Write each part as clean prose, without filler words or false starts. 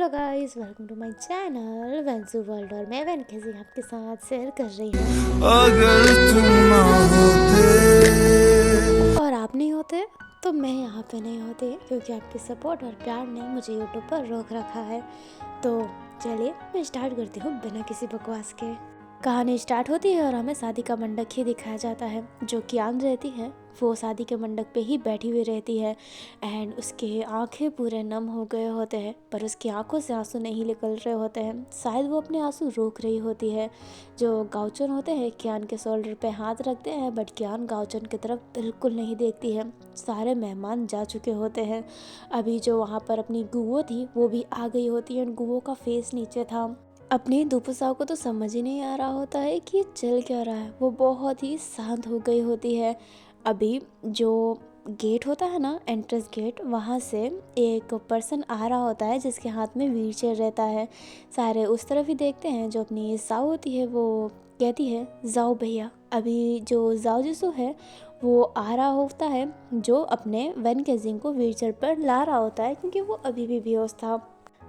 Hello guys, welcome to my channel Wensu world. और मैं van कैसी आपके साथ शेयर कर रही हूँ। अगर तुम ना होते और आप नहीं होते तो मैं यहाँ पे नहीं होती, क्योंकि आपकी सपोर्ट और प्यार ने मुझे यूट्यूब पर रोक रखा है। तो चलिए मैं स्टार्ट करती हूँ बिना किसी बकवास के। कहानी स्टार्ट होती है और हमें शादी का मंडप ही दिखाया जाता है। जो कियान रहती है वो शादी के मंडप पे ही बैठी हुई रहती है एंड उसके आंखें पूरे नम हो गए होते हैं, पर उसकी आंखों से आंसू नहीं निकल रहे होते हैं। शायद वो अपने आंसू रोक रही होती है। जो गाउचन होते हैं कियान के शोल्डर पे हाथ रखते हैं, बट कियान गाउचन की तरफ बिल्कुल नहीं देखती है। सारे मेहमान जा चुके होते हैं। अभी जो वहाँ पर अपनी गुओ थी वो भी आ गई होती है। गुओ का फेस नीचे था। अपनी दुपसाओ को तो समझ ही नहीं आ रहा होता है कि ये चल क्या रहा है। वो बहुत ही शांत हो गई होती है। अभी जो गेट होता है ना, एंट्रेंस गेट, वहाँ से एक पर्सन आ रहा होता है जिसके हाथ में व्हील चेयर रहता है। सारे उस तरफ ही देखते हैं। जो अपनी साऊ होती है वो कहती है, जाओ भैया। अभी जो जाओ जिसो है वो आ रहा होता है, जो अपने वैन केजिंग को व्हील चेयर पर ला रहा होता है, क्योंकि वो अभी भी बेहोश था।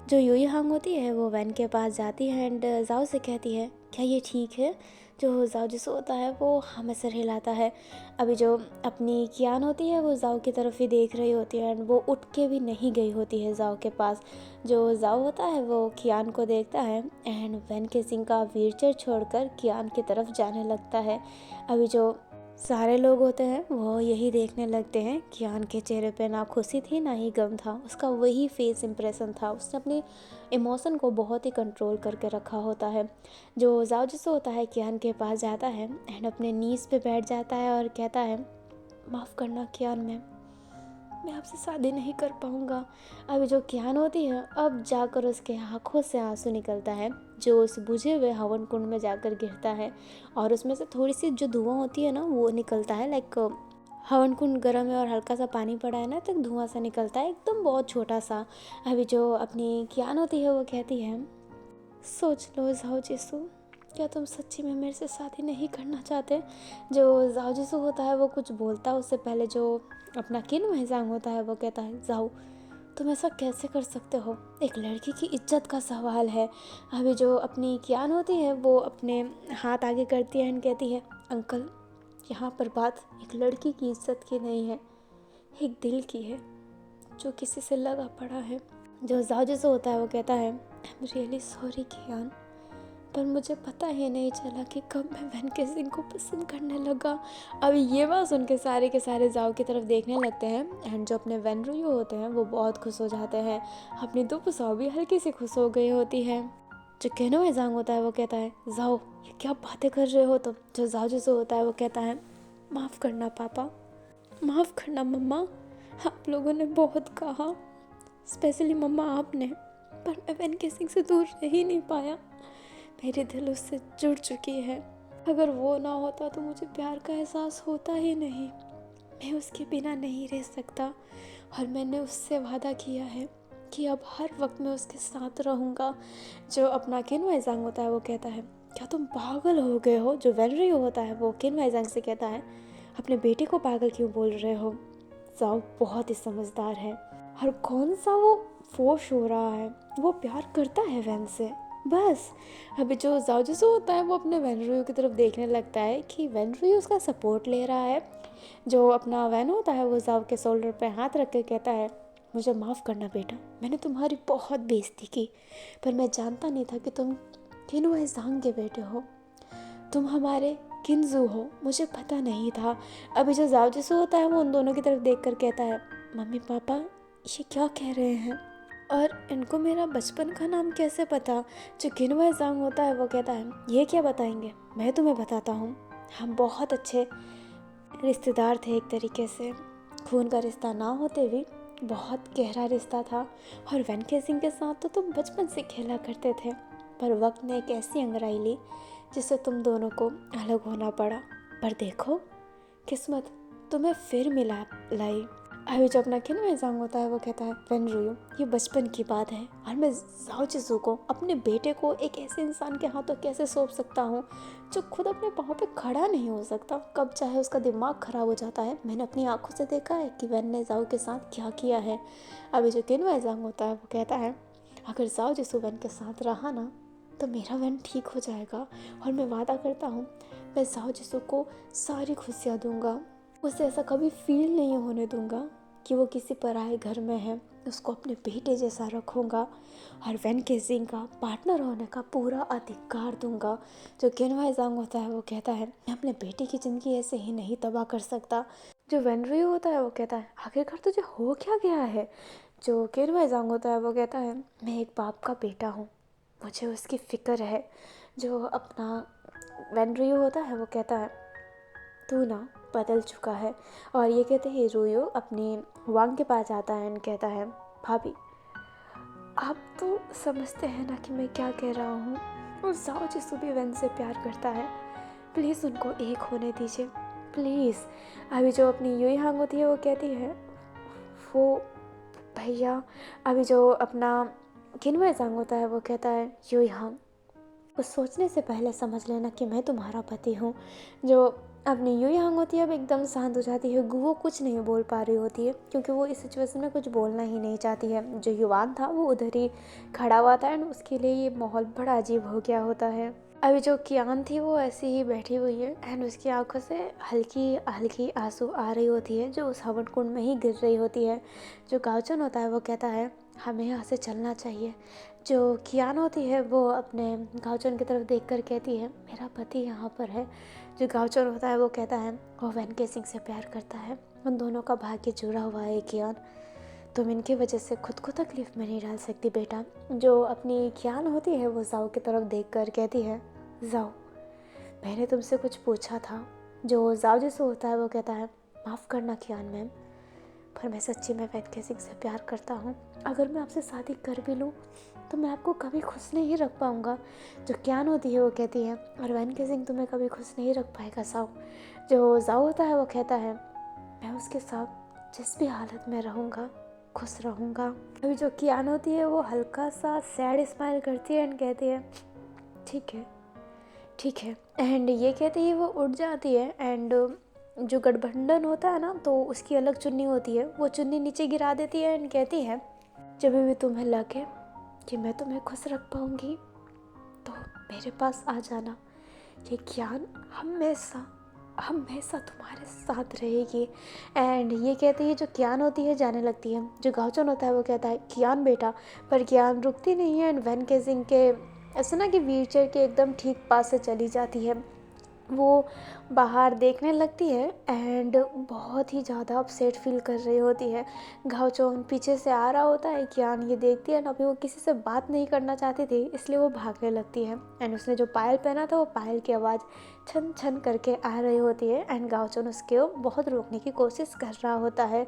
जो यूई हांग होती है वो वैन के पास जाती है एंड जाओ से कहती है, क्या ये ठीक है? जो जाओ जिसो होता है वो हमें सर हिलाता है। अभी जो अपनी कियान होती है वो जाओ की तरफ ही देख रही होती है एंड वो उठ के भी नहीं गई होती है जाओ के पास। जो जाओ होता है वो कियान को देखता है एंड वैन के सिंह का व्हीलचेयर छोड़कर कियान की तरफ जाने लगता है। अभी जो सारे लोग होते हैं वो यही देखने लगते हैं। कियान के चेहरे पे ना खुशी थी ना ही गम था। उसका वही फेस इंप्रेशन था। उसने अपने इमोशन को बहुत ही कंट्रोल करके रखा होता है। जो जाओ जिसो होता है कियान के पास जाता है एंड अपने नीज पे बैठ जाता है और कहता है, माफ़ करना कियान, मैं आपसे शादी नहीं कर पाऊँगा। अभी जो कियान होती है अब जाकर उसके आँखों से आंसू निकलता है, जो उस बुझे हुए हवन कुंड में जाकर गिरता है और उसमें से थोड़ी सी जो धुआं होती है ना वो निकलता है। लाइक हवन कुंड गर्म है और हल्का सा पानी पड़ा है ना, तो धुआं सा निकलता है, एकदम बहुत छोटा सा। अभी जो अपनी कियान होती है वो कहती है, सोच लो जाओ जिसू, क्या तुम सच्ची में मेरे से शादी नहीं करना चाहते? जो जाओ जिसू होता है वो कुछ बोलता है उससे पहले जो अपना किन महजांग होता है वो कहता है, जाओ तुम ऐसा कैसे कर सकते हो? एक लड़की की इज्जत का सवाल है। अभी जो अपनी कियान होती है वो अपने हाथ आगे करती है एंड कहती है, अंकल यहाँ पर बात एक लड़की की इज्जत की नहीं है, एक दिल की है जो किसी से लगा पड़ा है। जो जाओ जैसे होता है वो कहता है, आई एम रियली सॉरी कियान, पर मुझे पता ही नहीं चला कि कब मैं वैन के सिंह को पसंद करने लगा। अभी ये बात सुन के सारे जाओ की तरफ देखने लगते हैं एंड जो अपने वैन रुयू होते हैं वो बहुत खुश हो जाते हैं। अपनी दुपसाओ भी हल्की सी खुश हो गई होती है। जो केनो एजांग होता है वो कहता है, जाओ ये क्या बातें कर रहे हो तुम? जो जाओ जैसे होता है वो कहता है, माफ़ करना पापा, माफ़ करना मम्मा, आप लोगों ने बहुत कहा, स्पेशली मम्मा आपने, पर मैं वैन के सिंह से दूर रह ही नहीं पाया। मेरे दिल उससे जुड़ चुकी है। अगर वो ना होता तो मुझे प्यार का एहसास होता ही नहीं। मैं उसके बिना नहीं रह सकता और मैंने उससे वादा किया है कि अब हर वक्त मैं उसके साथ रहूँगा। जो अपना किन वाइजांग होता है वो कहता है, क्या तुम पागल हो गए हो? जो वेनरियो होता है वो किन वाइजांग से कहता है, अपने बेटे को पागल क्यों बोल रहे हो? जाओ बहुत ही समझदार है और कौन सा वो फोर्स हो रहा है, वो प्यार करता है वैन से, बस। अभी जो जाओ जैसो होता है वो अपने वैनरुयू की तरफ देखने लगता है कि वैनरुयू उसका सपोर्ट ले रहा है। जो अपना वैन होता है वो जाओ के शोल्डर पे हाथ रख के कहता है, मुझे माफ़ करना बेटा, मैंने तुम्हारी बहुत बेइज्जती की, पर मैं जानता नहीं था कि तुम किनू एजांग के बेटे हो, तुम हमारे किन्जू हो, मुझे पता नहीं था। अभी जो जाओ जैसो होता है वो उन दोनों की तरफ देख कर कहता है, मम्मी पापा ये क्या कह रहे हैं और इनको मेरा बचपन का नाम कैसे पता? जो किनवा एजांग होता है वो कहता है, ये क्या बताएंगे, मैं तुम्हें बताता हूँ। हम बहुत अच्छे रिश्तेदार थे, एक तरीके से खून का रिश्ता ना होते भी बहुत गहरा रिश्ता था। और वैन केसिंग के साथ तो तुम बचपन से खेला करते थे, पर वक्त ने एक ऐसी अंगड़ाई ली जिससे तुम दोनों को अलग होना पड़ा। पर देखो किस्मत तुम्हें फिर मिला लाई। अभी जो अपना किन एग्जाम होता है वो कहता है, वेन रुयू ये बचपन की बात है और मैं जाओ चिजू को, अपने बेटे को एक ऐसे इंसान के हाथों कैसे सौंप सकता हूँ जो खुद अपने पाँव पे खड़ा नहीं हो सकता, कब चाहे उसका दिमाग खराब हो जाता है। मैंने अपनी आंखों से देखा है कि वैन ने जाओ के साथ क्या किया है। अभी जो किन एग्जाम होता है वो कहता है, अगर जाओ जिसु वैन के साथ रहा ना तो मेरा वैन ठीक हो जाएगा, और मैं वादा करता हूँ मैं जाओ जिसु को सारी खुशियाँ दूंगा। उसे ऐसा कभी फील नहीं होने दूंगा कि वो किसी पराए घर में है। उसको अपने बेटे जैसा रखूँगा और वैन केजिंग का पार्टनर होने का पूरा अधिकार दूंगा। जो किनवाई ज़ांग होता है वो कहता है मैं अपने बेटे की ज़िंदगी ऐसे ही नहीं तबाह कर सकता। जो वैन रुई होता है वो कहता है आखिरकार तुझे हो क्या गया है। जो किनवाई ज़ांग होता है वो कहता है मैं एक बाप का बेटा हूँ, मुझे उसकी फ़िक्र है। जो अपना वैन रुई होता है वो कहता है तू ना बदल चुका है। और ये कहते ही रुयो अपनी वांग के पास आता है और कहता है भाभी आप तो समझते हैं ना कि मैं क्या कह रहा हूँ। और जाओ जिसु भी वैन से प्यार करता है, प्लीज़ उनको एक होने दीजिए प्लीज़। अभी जो अपनी यूई हांग होती है वो कहती है वो भैया। अभी जो अपना किनवाई ज़ांग होता है वो कहता है यूई हांग कुछ सोचने से पहले समझ लेना कि मैं तुम्हारा पति हूँ। जो अपनी यूई हांग होती है अब एकदम शांत हो जाती है। वो कुछ नहीं बोल पा रही होती है क्योंकि वो इस सिचुएशन में कुछ बोलना ही नहीं चाहती है। जो युवान था वो उधर ही खड़ा हुआ था एंड उसके लिए ये माहौल बड़ा अजीब हो गया होता है। अभी जो कियान थी वो ऐसे ही बैठी हुई है एंड उसकी आंखों से हल्की हल्की आंसू आ रही होती है जो उस हवन कुंड में ही गिर रही होती है। जो गाओचन होता है वो कहता है हमें यहाँ से चलना चाहिए। जो कियान होती है वो अपने गाओचन की तरफ देखकर कहती है मेरा पति यहाँ पर है। जो गाओचन होता है वो कहता है वो वैन केसिंग से प्यार करता है, उन दोनों का भाग्य जुड़ा हुआ है कियान, तुम इनकी वजह से खुद को तकलीफ़ में नहीं डाल सकती बेटा। जो अपनी कियान होती है वो जाओ की तरफ देखकर कहती है जाओ मैंने तुमसे कुछ पूछा था। जो जाओ जिसो होता है वो कहता है माफ़ करना कियान मैम, पर मैं सच्ची में वैन केसिंग से प्यार करता हूँ। अगर मैं आपसे शादी कर भी लूँ तो मैं आपको कभी खुश नहीं रख पाऊँगा। जो कियान होती है वो कहती है और वैन केसिंग तुम्हें कभी खुश नहीं रख पाएगा जाओ। जो जाओ होता है वो कहता है मैं उसके साथ जिस भी हालत में रहूँगा खुश रहूँगा। अभी जो कियान होती है वो हल्का सा सैड स्माइल करती है एंड कहती है ठीक है एंड ये कहते ही वो उठ जाती है एंड जो गठबंधन होता है ना तो उसकी अलग चुन्नी होती है, वो चुन्नी नीचे गिरा देती है एंड कहती है जब भी तुम्हें लगे कि मैं तुम्हें खुश रख पाऊँगी तो मेरे पास आ जाना। ये ज्ञान हमेशा हमेशा तुम्हारे साथ रहेगी। एंड ये कहती है जो ज्ञान होती है जाने लगती है। जो गाओचन होता है वो कहता है ज्ञान बेटा, पर ज्ञान रुकती नहीं है एंड वैन केसिंग के ऐसा ना कि व्हीलचेयर के एकदम ठीक पास से चली जाती है। वो बाहर देखने लगती है एंड बहुत ही ज़्यादा अपसेट फील कर रही होती है। गाओचन पीछे से आ रहा होता है, कियान ये देखती है ना, अभी वो किसी से बात नहीं करना चाहती थी इसलिए वो भागने लगती है एंड उसने जो पायल पहना था वो पायल की आवाज़ छन छन करके आ रही होती है एंड गाओचन उसके बहुत रोकने की कोशिश कर रहा होता है।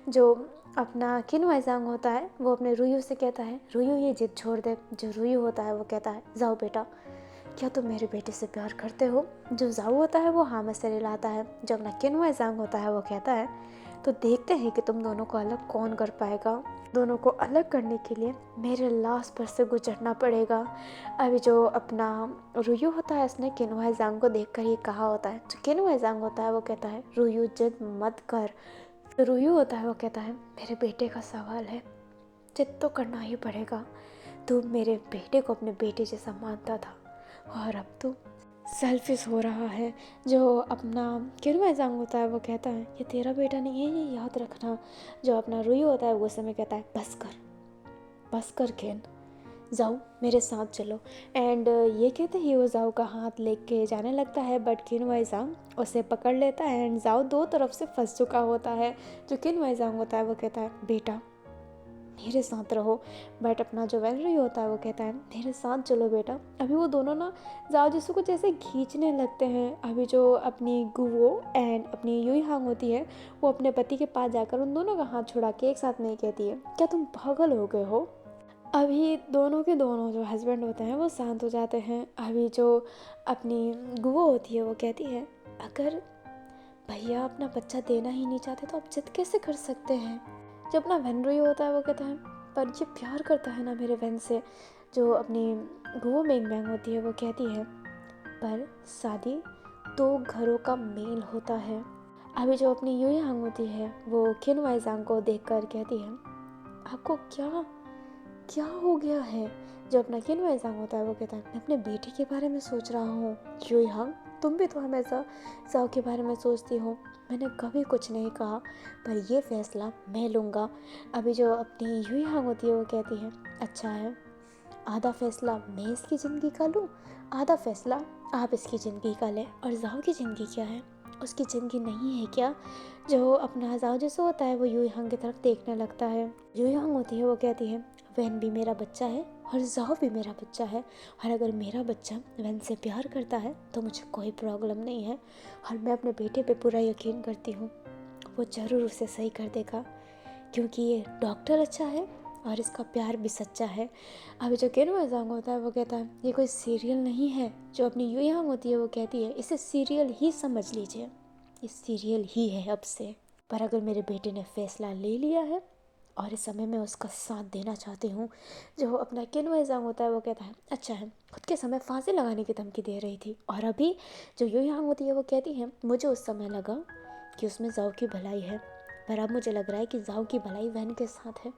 जो अपना किनवाई ज़ांग होता है वो अपने रुयू से कहता है रुयू ये जिद छोड़ दे। जो रुयू होता है वो कहता है जाओ बेटा क्या तुम मेरे बेटे से प्यार करते हो। जो जाओ होता है वो हाँ में सिर हिलाता है। जब अपना किनवाई ज़ांग होता है वो कहता है तो देखते हैं कि तुम दोनों को अलग कौन कर पाएगा। दोनों को अलग करने के लिए मेरे लाश पर से गुजरना पड़ेगा। अभी जो अपना रुयू होता है उसने किनवाई ज़ांग को देखकर ये कहा होता है। जो किनवाई ज़ांग होता है वो कहता है रुयू जिद मत कर। जो रुयू होता है वो कहता है मेरे बेटे का सवाल है, जिद तो करना ही पड़ेगा। तू मेरे बेटे को अपने बेटे जैसा मानता था और अब तो सेल्फिश हो रहा है। जो अपना किनवाई ज़ांग होता है वो कहता है ये तेरा बेटा नहीं है, ये याद रखना। जो अपना रुई होता है वो समय कहता है बस कर केन, जाओ मेरे साथ चलो। एंड ये कहते ही वो जाओ का हाथ लेके जाने लगता है बट किनवाई ज़ांग उसे पकड़ लेता है एंड जाओ दो तरफ से फंस चुका होता है। जो किनवाई ज़ांग होता है वो कहता है बेटा मेरे साथ रहो, बट अपना जो वैन रुई होता है वो कहता है मेरे साथ चलो बेटा। अभी वो दोनों ना जाओ जिसु को जैसे खींचने लगते हैं। अभी जो अपनी गुवो एंड अपनी यूई हांग होती है वो अपने पति के पास जाकर उन दोनों का हाथ छुड़ा के एक साथ नहीं कहती है क्या तुम पागल हो गए हो। अभी दोनों के दोनों जो हस्बैंड होते हैं वो शांत हो जाते हैं। अभी जो अपनी गुवो होती है वो कहती है अगर भैया अपना बच्चा देना ही नहीं चाहते तो आप जिद कैसे कर सकते हैं। जब अपना वैन रुई होता है वो कहता है पर ये प्यार करता है ना मेरे वैन से। जो अपनी गुवो मेंग मैंग होती है वो कहती है पर शादी दो घरों का मेल होता है। अभी जो अपनी यूई हांग होती है वो किनवाई ज़ांग को देखकर कहती है आपको क्या क्या हो गया है? जो अपना किन्वय ज़ांग होता है वो कहता है, मैं अपने बेटे के बारे में सोच रहा हूँ। यूई हांग, तुम भी तो हमेशा ज़ाओ के बारे में सोचती हो। मैंने कभी कुछ नहीं कहा, पर ये फैसला मैं लूँगा। अभी जो अपनी यूई हांग होती है वो कहती है, अच्छा है, आधा फैसला मैं इसकी ज़िंदगी का लूँ, आधा फैसला आप इसकी ज़िंदगी का लें। और ज़ाओ की ज़िंदगी क्या है? उसकी ज़िंदगी नहीं है क्या? जो अपना ज़ाओ जैसे होता है वो यूई हांग की तरफ देखने लगता है। यूई हांग होती है वो कहती है, वैन भी मेरा बच्चा है और ज़ाओ भी मेरा बच्चा है, और अगर मेरा बच्चा वैन से प्यार करता है तो मुझे कोई प्रॉब्लम नहीं है, और मैं अपने बेटे पे पूरा यकीन करती हूँ, वो ज़रूर उसे सही कर देगा, क्योंकि ये डॉक्टर अच्छा है और इसका प्यार भी सच्चा है। अभी जो किन्वय ज़ांग होता है वो कहता है, ये कोई सीरियल नहीं है। जो अपनी यूई हांग होती है वो कहती है, इसे सीरियल ही समझ लीजिए, ये सीरियल ही है अब से। पर अगर मेरे बेटे ने फैसला ले लिया है और इस समय मैं उसका साथ देना चाहती हूँ। जो अपना किन्वय ज़ांग होता है वो कहता है, अच्छा है, खुद के समय फांसी लगाने की धमकी दे रही थी, और अभी जो यूई हांग होती है वो कहती है, मुझे उस समय लगा कि उसमें ज़ाओ की भलाई है, पर अब मुझे लग रहा है कि ज़ाओ की भलाई वैन के साथ है,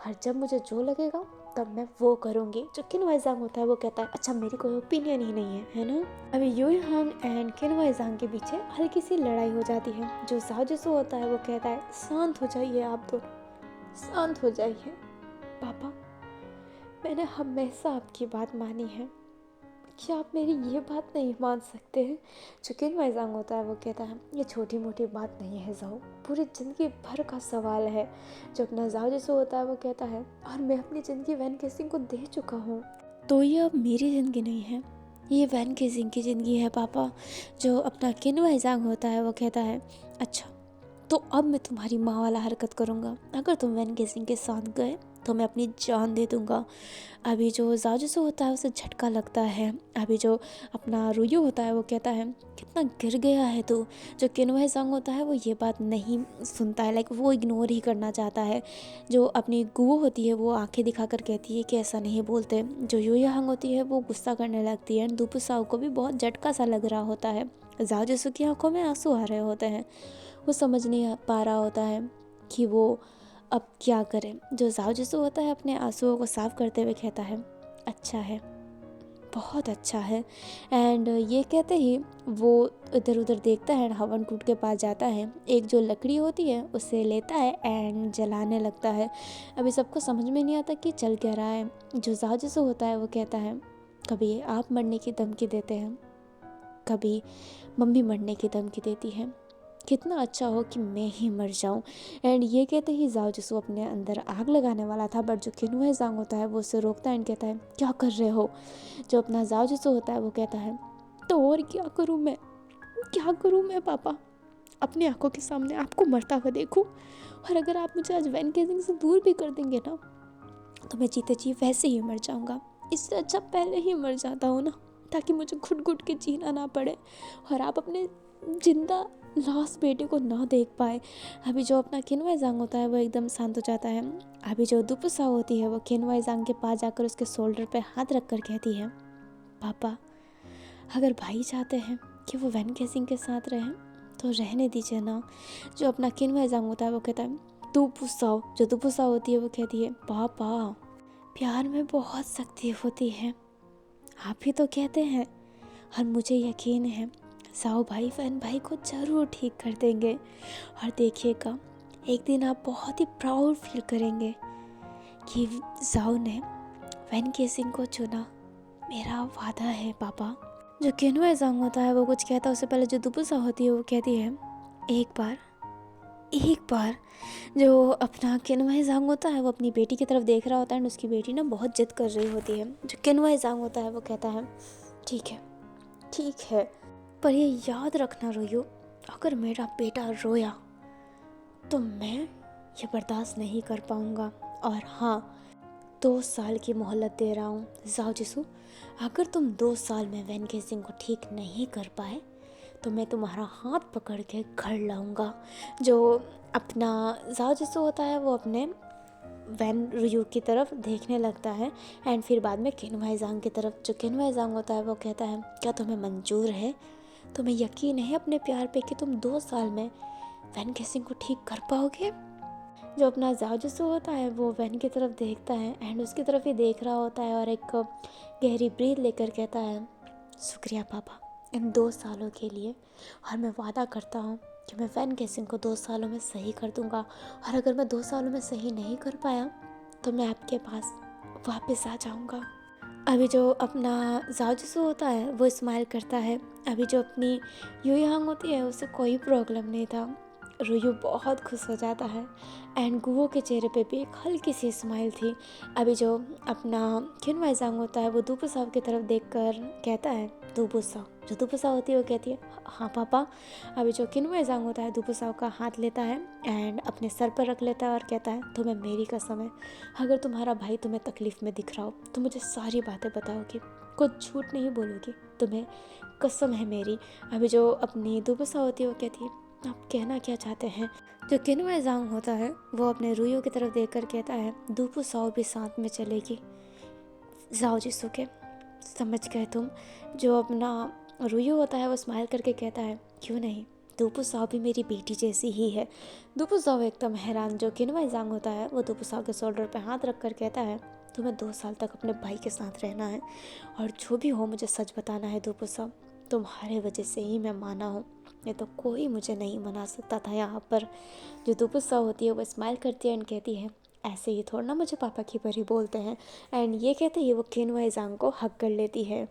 और जब मुझे जो लगेगा तब मैं वो करूँगी। जो किन्वय ज़ांग होता है वो कहता है, अच्छा, मेरी कोई ओपिनियन ही नहीं है ना। अभी यूई हांग एंड किन्वय ज़ांग के पीछे हल्की सी लड़ाई हो जाती है। जो ज़ाओ जैसो होता है वो कहता है, शांत हो जाइए आप दोनों, शांत हो जाइए। पापा, मैंने हमेशा आपकी बात मानी है, क्या आप मेरी ये बात नहीं मान सकते हैं? जो किन्वय ज़ांग होता है वो कहता है, ये छोटी मोटी बात नहीं है ज़ाओ, पूरी ज़िंदगी भर का सवाल है। जो अपना ज़ाओ जैसे होता है वो कहता है, और मैं अपनी ज़िंदगी वैन केसिंग को दे चुका हूँ, तो ये अब मेरी ज़िंदगी नहीं है, ये वैन केसिंग की ज़िंदगी है पापा। जो अपना किन्वय ज़ांग होता है वो कहता है, अच्छा, तो अब मैं तुम्हारी माँ वाला हरकत करूँगा, अगर तुम वैन केसिंग के साथ गए तो मैं अपनी जान दे दूँगा। अभी जो ज़ाओ जैसे होता है उसे झटका लगता है। अभी जो अपना रुयू होता है वो कहता है, कितना गिर गया है तू। जो किन्वय ज़ांग होता है वो ये बात नहीं सुनता है, लाइक वो इग्नोर ही करना चाहता है। जो अपनी गुओ होती है वो आंखें दिखाकर कहती है कि ऐसा नहीं बोलते। जो यूई हांग होती है वो गुस्सा करने लगती है। दुपुसाओ को भी बहुत झटका सा लग रहा होता है। ज़ाओ जैसो की आंखों में आंसू आ रहे होते हैं, वो समझ नहीं पा रहा होता है कि वो अब क्या करे। जो ज़ाओ जैसो होता है अपने आंसुओं को साफ करते हुए कहता है, अच्छा है, बहुत अच्छा है। एंड ये कहते ही वो इधर उधर देखता है, हवन कूट के पास जाता है, एक जो लकड़ी होती है उसे लेता है एंड जलाने लगता है। अभी सबको समझ में नहीं आता कि चल क्या रहा है। जो ज़ाओ जैसो होता है वो कहता है, कभी आप मरने की धमकी देते हैं, कभी मम्मी मरने की धमकी देती है, कितना अच्छा हो कि मैं ही मर जाऊं। एंड ये कहते ही ज़ाओ जैसो अपने अंदर आग लगाने वाला था, बट जो किन्वय ज़ांग होता है वो उसे रोकता है एंड कहता है, क्या कर रहे हो। जो अपना ज़ाओ जैसो होता है वो कहता है, तो और क्या करूं मैं, क्या करूं मैं पापा, अपनी आंखों के सामने आपको मरता हुआ देखूं, और अगर आप मुझे आज वैन केसिंग से दूर भी कर देंगे ना तो मैं जीते जी वैसे ही मर जाऊंगा। इससे अच्छा पहले ही मर जाता हूँ ना, ताकि मुझे घुट घुट के जीना ना पड़े और आप अपने जिंदा लास्ट बेटे को ना देख पाए। अभी जो अपना किन्वय ज़ांग होता है वो एकदम शांत हो जाता है। अभी जो दुपुसा होती है वो किन्वय ज़ांग के पास जाकर उसके शोल्डर पे हाथ रख कर कहती है, पापा, अगर भाई चाहते हैं कि वो वैन केसिंग के साथ रहें तो रहने दीजिए ना। जो अपना किन्वय ज़ांग होता है वो कहता है, दुपुसाओ। जो दुपुसा होती है वो कहती है, पापा, प्यार में बहुत शक्ति होती है, आप ही तो कहते हैं, और मुझे यकीन है ज़ाओ भाई वैन भाई को ज़रूर ठीक कर देंगे, और देखिएगा एक दिन आप बहुत ही प्राउड फील करेंगे कि ज़ाओ ने वैन केसिंग को चुना, मेरा वादा है पापा। जो किन्वय ज़ांग होता है वो कुछ कहता है उससे पहले जो दुपुसा होती है वो कहती है, एक बार। जो अपना किन्वय ज़ांग होता है वो अपनी बेटी की तरफ देख रहा होता है, और उसकी बेटी ना बहुत जिद कर रही होती है। जो किन्वय ज़ांग होता है वो कहता है, ठीक है, पर ये याद रखना रोयो, अगर मेरा बेटा रोया तो मैं ये बर्दाश्त नहीं कर पाऊँगा। और हाँ, 2 साल की मोहलत दे रहा हूँ ज़ाओ जैसो, अगर तुम 2 साल में वैन केसिंग को ठीक नहीं कर पाए तो मैं तुम्हारा हाथ पकड़ के घर लाऊंगा। जो अपना ज़ाओ जैसो होता है वो अपने वैन रुयू की तरफ देखने लगता है एंड फिर बाद में किन्वय ज़ांग की तरफ। जो किन्वय ज़ांग होता है वो कहता है, क्या तुम्हें मंजूर है, तुम्हें यकीन है अपने प्यार पे कि तुम 2 साल में वैन केसिंग को ठीक कर पाओगे। जो अपना जाओ होता है वो वैन की तरफ देखता है एंड उसकी तरफ ही देख रहा होता है और एक गहरी ब्रीथ लेकर कहता है, शुक्रिया पापा इन 2 सालों के लिए, और मैं वादा करता हूँ कि मैं वैन गेसिंग को 2 सालों में सही कर दूँगा, और अगर मैं 2 सालों में सही नहीं कर पाया तो मैं आपके पास वापस आ जाऊँगा। अभी जो अपना जाओ होता है वो स्माइल करता है। अभी जो अपनी यूयांग होती है उसे कोई प्रॉब्लम नहीं था। रुयू बहुत खुश हो जाता है एंड गुओ के चेहरे पे भी एक हल्की सी स्माइल थी। अभी जो अपना खिनवाइजांग होता है वो दुपुसाव की तरफ देखकर कहता है, दुपुसाव। जो दुपुसाव होती है वो कहती है, हाँ पापा। अभी जो खिनवाइजांग होता है दुपुसाव का हाथ लेता है एंड अपने सर पर रख लेता है और कहता है, तुम्हें मेरी कसम है, अगर तुम्हारा भाई तुम्हें तकलीफ़ में दिख रहा हो तो मुझे सारी बातें बताओगी, कुछ झूठ नहीं बोलोगी, तुम्हें कसम है मेरी। अभी जो अपनी दुपुसा होती है वो कहती है, आप कहना क्या चाहते हैं। जो किनवाइजांग होता है वो अपने रुयो की तरफ देखकर कहता है, दुपुसाओ भी साथ में चलेगी। जाओ जिसुके, समझ गए तुम। जो अपना रुयो होता है वो स्माइल करके कहता है, क्यों नहीं, दुपुसाओ भी मेरी बेटी जैसी ही है। दुपुसाओ एकदम हैरान। जो किनवाइजांग होता है वो दुपुसाओ के शोल्डर पर हाथ रख कर कहता है, तुम्हें 2 साल तक अपने भाई के साथ रहना है और जो भी हो मुझे सच बताना है दुपुसाओ। तुम्हारे वजह से ही मैं माना हूँ, नहीं तो कोई मुझे नहीं मना सकता था यहाँ पर। जो दुपुसा होती है वो स्माइल करती है एंड कहती है, ऐसे ही थोड़ा ना मुझे पापा की परी बोलते हैं। एंड ये कहते ही वो किनवाइजांग को हक कर लेती है।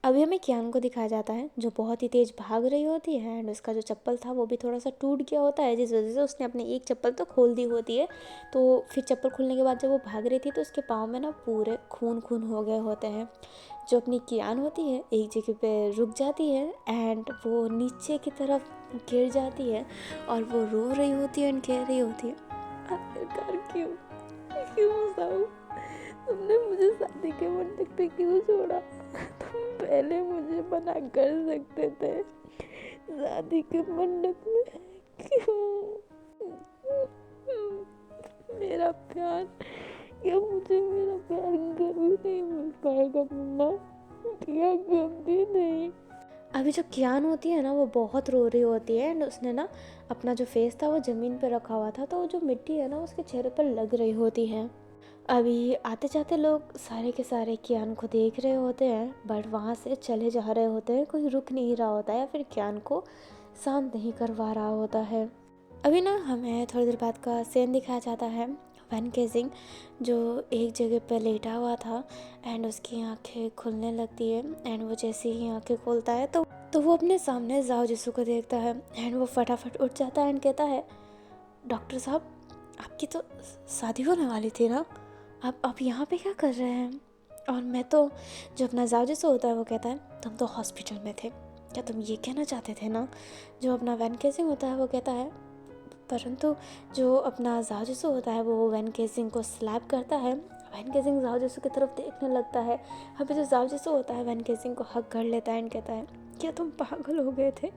अभी हमें कियान को दिखाया जाता है जो बहुत ही तेज़ भाग रही होती है एंड उसका जो चप्पल था वो भी थोड़ा सा टूट गया होता है, जिस वजह से उसने अपनी एक चप्पल तो खोल दी होती है। तो फिर चप्पल खुलने के बाद जब वो भाग रही थी तो उसके पाँव में ना पूरे खून खून हो गए होते हैं। जो अपनी कियान होती है एक जगह पे रुक जाती है एंड वो नीचे की तरफ गिर जाती है और वो रो रही होती है एंड कह रही होती है, आखिरकार क्यों क्यों साहू, तुमने मुझे शादी के मंडप पे क्यों छोड़ा। तुम पहले मुझे मना कर सकते थे, शादी के मंडप में क्यों। मेरा प्यार, क्या मुझे मेरा प्यार कभी नहीं मिल पाएगा मम्मा, क्या कभी नहीं। अभी जो कियान होती है ना वो बहुत रो रही होती है एंड उसने ना अपना जो फेस था वो ज़मीन पर रखा हुआ था, तो जो मिट्टी है ना उसके चेहरे पर लग रही होती है। अभी आते जाते लोग सारे के सारे कियान को देख रहे होते हैं बट वहाँ से चले जा रहे होते हैं, कोई रुक नहीं रहा होता है या फिर कियान को शांत नहीं करवा रहा होता है। अभी ना हमें थोड़ी देर बाद का सीन दिखाया जाता है। वैन केजिंग जो एक जगह पर लेटा हुआ था एंड उसकी आंखें खुलने लगती है एंड वो जैसे ही आंखें खोलता है तो वो अपने सामने जाओ जिसू को देखता है एंड वो फटाफट उठ जाता है एंड कहता है, डॉक्टर साहब आपकी तो शादी होने वाली थी ना, आप यहाँ पे क्या कर रहे हैं। और मैं तो, जो अपना जाओ जिसू होता है वो कहता है, तुम तो हॉस्पिटल में थे, क्या तुम ये कहना चाहते थे ना। जो अपना वैन केजिंग होता है वो कहता है, परंतु जो अपना जाओ जिसू होता है वो वैन केजिंग को स्लैप करता है। वैन केजिंग जाओ जिसू की तरफ देखने लगता है। अभी जो जाओ जिसू होता है वैन केजिंग को हक कर लेता है एंड कहता है, क्या तुम पागल हो गए थे,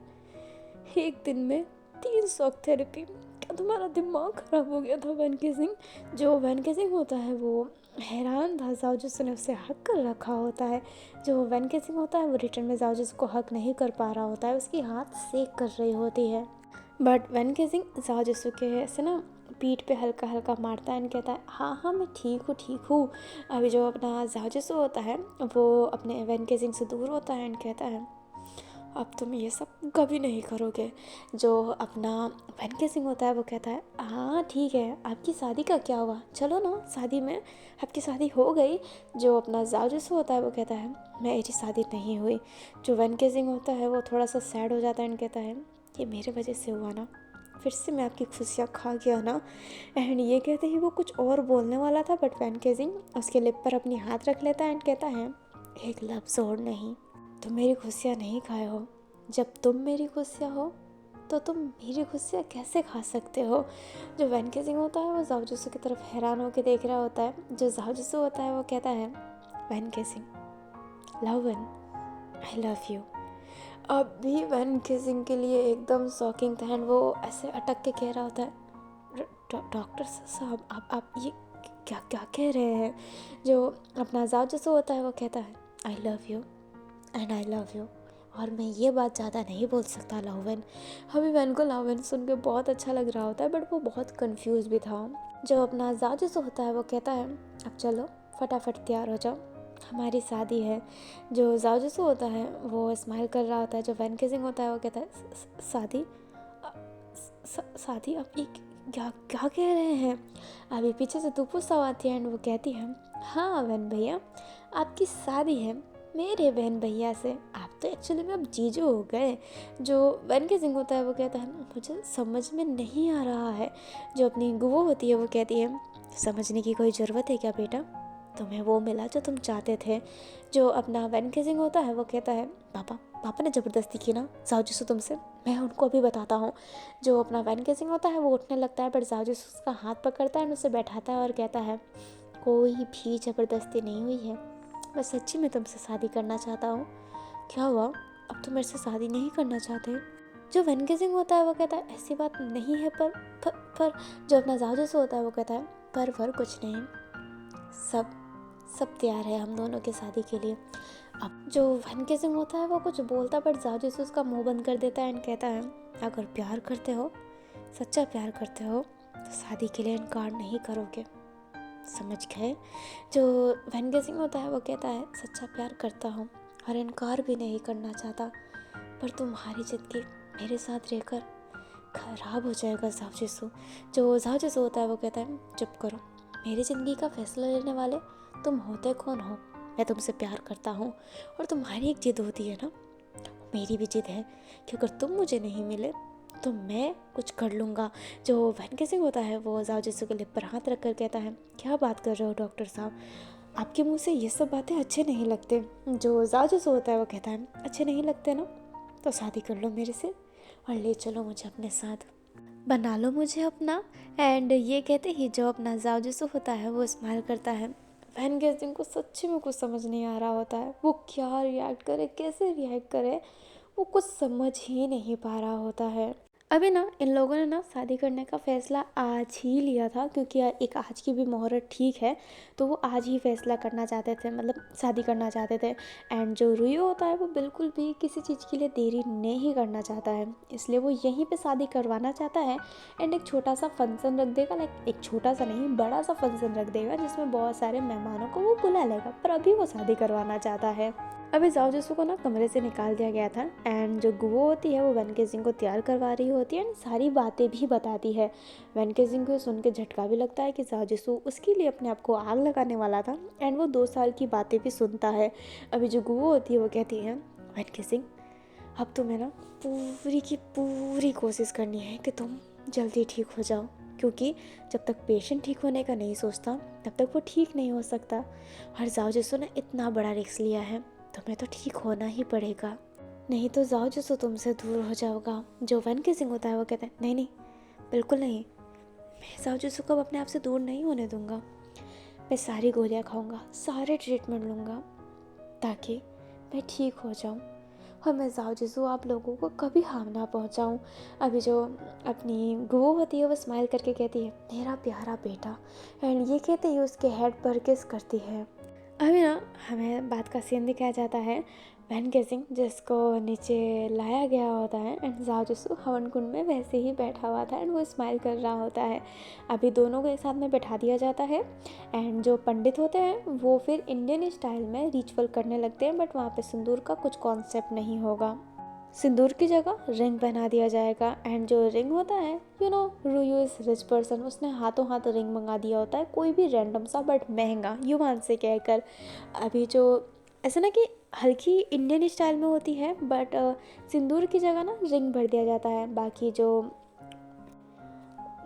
एक दिन में 3 शॉक थेरेपी, क्या तुम्हारा दिमाग ख़राब हो गया था वैन केजिंग। जो वैन केजिंग होता है वो हैरान था, जाओ जिसू ने उसे हक कर रखा होता है। जो वैन केजिंग होता है वो रिटर्न में जाओ जिसू को हक नहीं कर पा रहा होता है, उसकी हाथ सेक कर रही होती है। बट वैन केजिंग जाओ जिसू के ऐसे ना पीठ पे हल्का हल्का मारता है एंड कहता है, हाँ हाँ मैं ठीक हूँ। अभी जो अपना जाओ जिसू होता है वो अपने वैन केजिंग से दूर होता है एंड कहता है, अब तुम ये सब कभी नहीं करोगे। जो अपना वैन केजिंग होता है वो कहता है, हाँ ठीक है, आपकी शादी का क्या हुआ, चलो ना शादी में, आपकी शादी हो गई। जो अपना जाओ जिसू होता है वो कहता है, मेरी शादी नहीं हुई। जो वैन केजिंग होता है वो थोड़ा सा सैड हो जाता है एंड कहता है, ये मेरे वजह से हुआ ना, फिर से मैं आपकी खुशियाँ खा गया ना। एंड ये कहते ही वो कुछ और बोलने वाला था बट वैन केजिंग उसके लिप पर अपनी हाथ रख लेता है एंड कहता है, एक लफ्ज़ और नहीं, तुम मेरी खुशियाँ नहीं खाए हो, जब तुम मेरी खुशियाँ हो तो तुम मेरी खुशियाँ कैसे खा सकते हो। जो वैन केजिंग होता है वो जाओ जिसू की तरफ हैरान होकर देख रहा होता है। जो जाओ जिसू होता है वो कहता है, वैन केजिंग, लवन, आई लव यू। अब भी वैन केजिंग के लिए एकदम शॉकिंग था एंड वो ऐसे अटक के कह रहा होता है, डॉक्टर साहब आप ये क्या क्या कह रहे हैं। जो अपना जाओ जिसू होता है वो कहता है, आई love you and I love you और मैं ये बात ज़्यादा नहीं बोल सकता लाओवेन। अभी वैन को लाओवेन सुन के बहुत अच्छा लग रहा होता है, बट वो बहुत कंफ्यूज भी था। जो अपना जाजूस होता है वो कहता है अब चलो फटाफट तैयार हो जाओ, हमारी शादी है। जो जाजूसु होता है वो स्माइल कर रहा होता है। जो वैन केजिंग होता है वो कहता है शादी? शादी? अब ये क्या क्या कह रहे हैं? अभी पीछे से तुपुसा आती है एंड वो कहती है हाँ वैन भैया, आपकी शादी है मेरे बहन भैया से। आप तो एक्चुअली में अब जीजू हो गए। जो वैन केजिंग होता है वो कहता है मुझे समझ में नहीं आ रहा है। जो अपनी गुवो होती है वो कहती है समझने की कोई ज़रूरत है क्या बेटा, तुम्हें वो मिला जो तुम चाहते थे। जो अपना वैन केजिंग होता है वो कहता है पापा ने ज़बरदस्ती की ना जाओ तुमसे, मैं उनको अभी बताता हूँ। जो अपना वैन केजिंग होता है वो उठने लगता है, पर जाओ उसका हाथ पकड़ता है और उसे बैठाता है और कहता है कोई भी ज़बरदस्ती नहीं हुई है, मैं सच्ची में तुमसे शादी करना चाहता हूँ। क्या हुआ, अब तुम मेरे से शादी नहीं करना चाहते? जो वैन केजिंग होता है वो कहता है ऐसी बात नहीं है, पर जो अपना जाजूस होता है वो कहता है पर कुछ नहीं, सब तैयार है हम दोनों की शादी के लिए। अब जो वैन केजिंग होता है वो कुछ बोलता पर जाजूस उसका मुंह बंद कर देता है एंड कहता है अगर प्यार करते हो, सच्चा प्यार करते हो तो शादी के लिए इनकार नहीं करोगे, समझ गए? जो वैन केजिंग होता है वो कहता है सच्चा प्यार करता हूँ और इनकार भी नहीं करना चाहता, पर तुम्हारी ज़िंदगी मेरे साथ रहकर खराब हो जाएगा जाओ। जो जाओ होता है वो कहता है चुप करो, मेरी ज़िंदगी का फैसला लेने वाले तुम होते कौन हो? मैं तुमसे प्यार करता हूँ और तुम्हारी एक जिद होती है ना, मेरी भी जिद है कि अगर तुम मुझे नहीं मिले तो मैं कुछ कर लूँगा। जो वैन केजिंग होता है वो जाओ के लिप पर हाथ रख कर कहता है क्या बात कर रहे हो डॉक्टर साहब, आपके मुंह से ये सब बातें अच्छे नहीं लगते। जो जाओ होता है वो कहता है अच्छे नहीं लगते ना, तो शादी कर लो मेरे से और ले चलो मुझे अपने साथ, बना लो मुझे अपना। एंड ये कहते ही जो अपना जाओ होता है वो स्माइल करता है। वैन केजिंग को सच्ची में कुछ समझ नहीं आ रहा होता है, वो क्या रिएक्ट करे, कैसे रिएक्ट करे, वो कुछ समझ ही नहीं पा रहा होता है। अभी ना इन लोगों ने ना शादी करने का फैसला आज ही लिया था, क्योंकि एक आज की भी मुहूर्त ठीक है, तो वो आज ही फैसला करना चाहते थे, मतलब शादी करना चाहते थे। एंड जो रुयो होता है वो बिल्कुल भी किसी चीज़ के लिए देरी नहीं करना चाहता है, इसलिए वो यहीं पे शादी करवाना चाहता है। एंड एक छोटा सा फंक्शन रख देगा, लाइक एक छोटा सा नहीं बड़ा सा फंक्शन रख देगा जिसमें बहुत सारे मेहमानों को वो बुला लेगा, पर अभी वो शादी करवाना चाहता है। अभी जाओ को ना कमरे से निकाल दिया गया था एंड जो गुवो होती है वो वैन केजिंग को तैयार करवा रही होती है एंड सारी बातें भी बताती है। वैन केजिंग को सुन के झटका भी लगता है कि जाओ उसके लिए अपने आप को आग लगाने वाला था एंड वो 2 साल की बातें भी सुनता है। अभी जो गुवो होती है वो कहती है वैन केजिंग अब तुम्हें ना पूरी की पूरी कोशिश करनी है कि तुम जल्दी ठीक हो जाओ, क्योंकि जब तक पेशेंट ठीक होने का नहीं सोचता तब तक वो ठीक नहीं हो सकता। और जाओ ने इतना बड़ा रिस्क लिया है, तुम्हें तो ठीक होना ही पड़ेगा, नहीं तो जाओ तुमसे दूर हो जाओगा। जो वैन केजिंग होता है वो कहता है नहीं बिल्कुल नहीं, मैं जाओ को अपने आप से दूर नहीं होने दूंगा, मैं सारी गोलियां खाऊंगा, सारे ट्रीटमेंट लूँगा ताकि मैं ठीक हो जाऊं और मैं जाओ आप लोगों को कभी हार्म ना पहुंचाऊं। अभी जो अपनी गुवो होती है वो स्माइल करके कहती है मेरा प्यारा बेटा, एंड ये कहते ही उसके हेड पर किस करती है। अभी ना हमें बात का सीन दिखाया जाता है वैन केजिंग जिसको नीचे लाया गया होता है एंड जाओ हवन कुंड में वैसे ही बैठा हुआ था एंड वो स्माइल कर रहा होता है। अभी दोनों को एक साथ में बैठा दिया जाता है एंड जो पंडित होते हैं वो फिर इंडियन स्टाइल में रिचुअल करने लगते हैं, बट वहाँ पे सिंदूर का कुछ कॉन्सेप्ट नहीं होगा, सिंदूर की जगह रिंग पहना दिया जाएगा। एंड जो रिंग होता है रुयू इज रिच पर्सन, उसने हाथों हाथ रिंग मंगा दिया होता है, कोई भी रैंडम सा बट महंगा युवान से कहकर। अभी जो ऐसा ना कि हल्की इंडियन स्टाइल में होती है, बट सिंदूर की जगह ना रिंग भर दिया जाता है। बाकी जो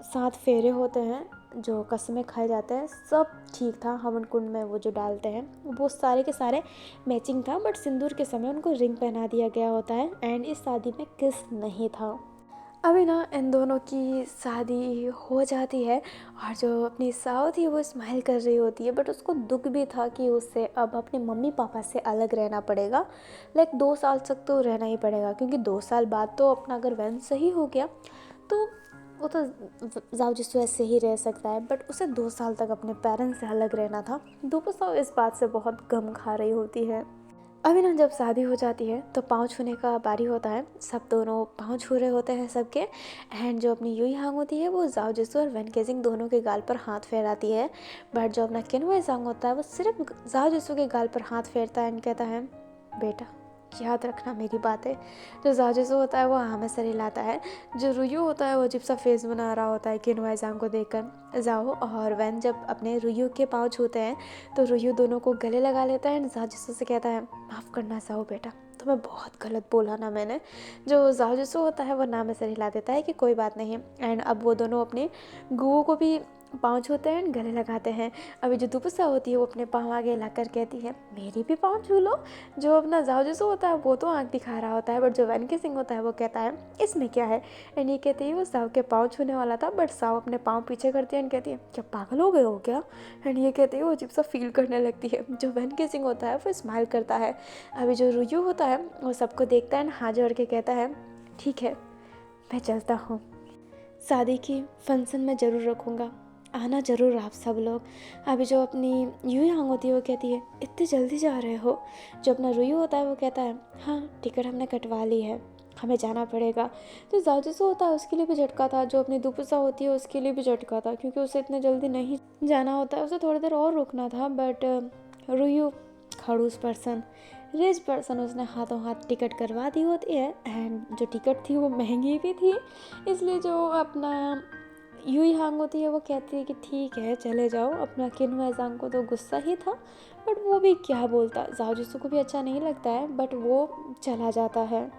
7 फेरे होते हैं, जो कस्में खाए जाते हैं, सब ठीक था। हवन कुंड में वो जो डालते हैं वो सारे के सारे मैचिंग था, बट सिंदूर के समय उनको रिंग पहना दिया गया होता है एंड इस शादी में किस नहीं था। अभी ना इन दोनों की शादी हो जाती है और जो अपनी साउ थी वो स्माइल कर रही होती है, बट उसको दुख भी था कि उसे अब अपने मम्मी पापा से अलग रहना पड़ेगा। लाइक 2 साल तक तो रहना ही पड़ेगा, क्योंकि 2 साल बाद तो अपना अगर वैन सही हो गया तो वो तो जाओ ऐसे ही रह सकता है, बट उसे 2 साल तक अपने पेरेंट्स से अलग रहना था। दोपो साउ इस बात से बहुत गम खा रही होती है। अभी ना जब शादी हो जाती है तो पाँव छूने का बारी होता है। सब दोनों पाँव छू रहे होते हैं सबके। एंड जो अपनी यूई हांग होती है वो जाओ जिसू और वेन केजिंग दोनों के गाल पर हाथ फेराती है। बट जो अपना किनवाई सांग होता है वो सिर्फ जाओ जिसू के गाल पर हाथ फेरता है एंड कहता है, बेटा याद रखना मेरी बातें। जो जाओ जिसू होता है वो हाँ में सर हिलाता है। जो रुयू होता है वो अजीब सा फेस बना रहा होता है किनवाई सांग को देखकर। जाओ और वेन जब अपने रुयू के पाँव छूते हैं तो रुयू दोनों को गले लगा लेता है एंड जाओ जिसू से कहता है, माफ़ करना जाओ बेटा, तुम्हें बहुत गलत बोला ना मैंने। जो जाओ जिसू होता है वो ना में सर हिला देता है कि कोई बात नहीं। एंड अब वो दोनों अपने गुओ को भी पाँव छूते हैं गले लगाते हैं। अभी जो दुपुसा होती है वो अपने पाँव आगे लाकर कहती है, मेरी भी पाँव छू लो। जो अपना जाओ जिसू होता है वो तो आँख दिखा रहा होता है, बट जो वेन केजिंग होता है वो कहता है, इसमें क्या है। एंड ये कहती है वो साव के पाँव छूने वाला था, बट साव अपने पाँव पीछे करती है एंड कहती है, क्या पागल हो गए हो क्या। एंड ये कहती है वो अजीब सा फील करने लगती है। जो वेन केजिंग होता है वो स्माइल करता है। अभी जो रुयू होता है वो सबको देखता है एंड हाथ जोड़ के कहता है, ठीक है मैं चलता हूँ, शादी की फंक्शन में ज़रूर रखूँगा, आना ज़रूर आप सब लोग। अभी जो अपनी यूई हांग होती है वो कहती है, इतनी जल्दी जा रहे हो। जो अपना रुयू होता है वो कहता है, हाँ टिकट हमने कटवा ली है, हमें जाना पड़ेगा। जो जाओ जिसू होता है उसके लिए भी झटका था। जो अपनी दुपुसा होती है उसके लिए भी झटका था, क्योंकि उसे इतने जल्दी नहीं जाना होता है, उसे थोड़ी देर और रुकना था। बट रुयू खड़ूस पर्सन, रिच पर्सन, उसने हाथों हाथ टिकट करवा दी होती है। एंड जो टिकट थी वो महंगी भी थी, इसलिए जो अपना यूई हांग होती है वो कहती है कि ठीक है चले जाओ। अपना किनवाई सांग को तो गुस्सा ही था, बट वो भी क्या बोलता, जाओ जिसू को भी अच्छा नहीं लगता है, बट वो चला जाता है।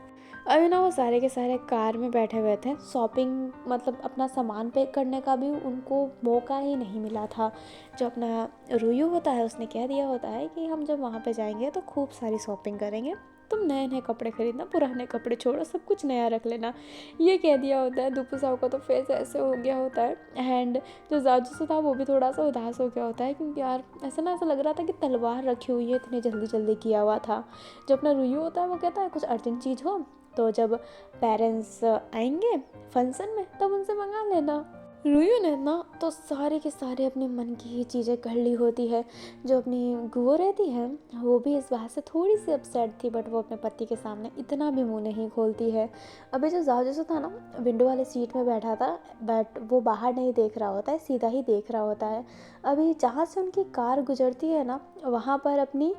अभी ना वो सारे के सारे कार में बैठे हुए थे। शॉपिंग मतलब अपना सामान पे करने का भी उनको मौका ही नहीं मिला था। जो अपना रुयू होता है उसने कह दिया होता है कि हम जब वहाँ पे जाएंगे तो खूब सारी शॉपिंग करेंगे, तुम नए नए कपड़े खरीदना, पुराने कपड़े छोड़ो, सब कुछ नया रख लेना, ये कह दिया होता है। दुपुसाओ का तो फेस ऐसे हो गया होता है। एंड जो जाओ जिसू था वो भी थोड़ा सा उदास हो गया होता है, क्योंकि यार ऐसा लग रहा था कि तलवार रखी हुई है, इतनी जल्दी जल्दी किया हुआ था। जो अपना रुयू होता है वो कहता है, कुछ अर्जेंट चीज़ हो तो जब पेरेंट्स आएंगे फंक्शन में तब उनसे मंगा लेना। रुयू ने ना तो सारे के सारे अपने मन की ही चीज़ें कर ली होती है। जो अपनी गुओ रहती है वो भी इस बात से थोड़ी सी अपसेट थी, बट वो अपने पति के सामने इतना भी मुंह नहीं खोलती है। अभी जो जाओ जिसू था ना विंडो वाले सीट में बैठा था, बट वो बाहर नहीं देख रहा होता है, सीधा ही देख रहा होता है। अभी जहाँ से उनकी कार गुजरती है ना वहाँ पर अपनी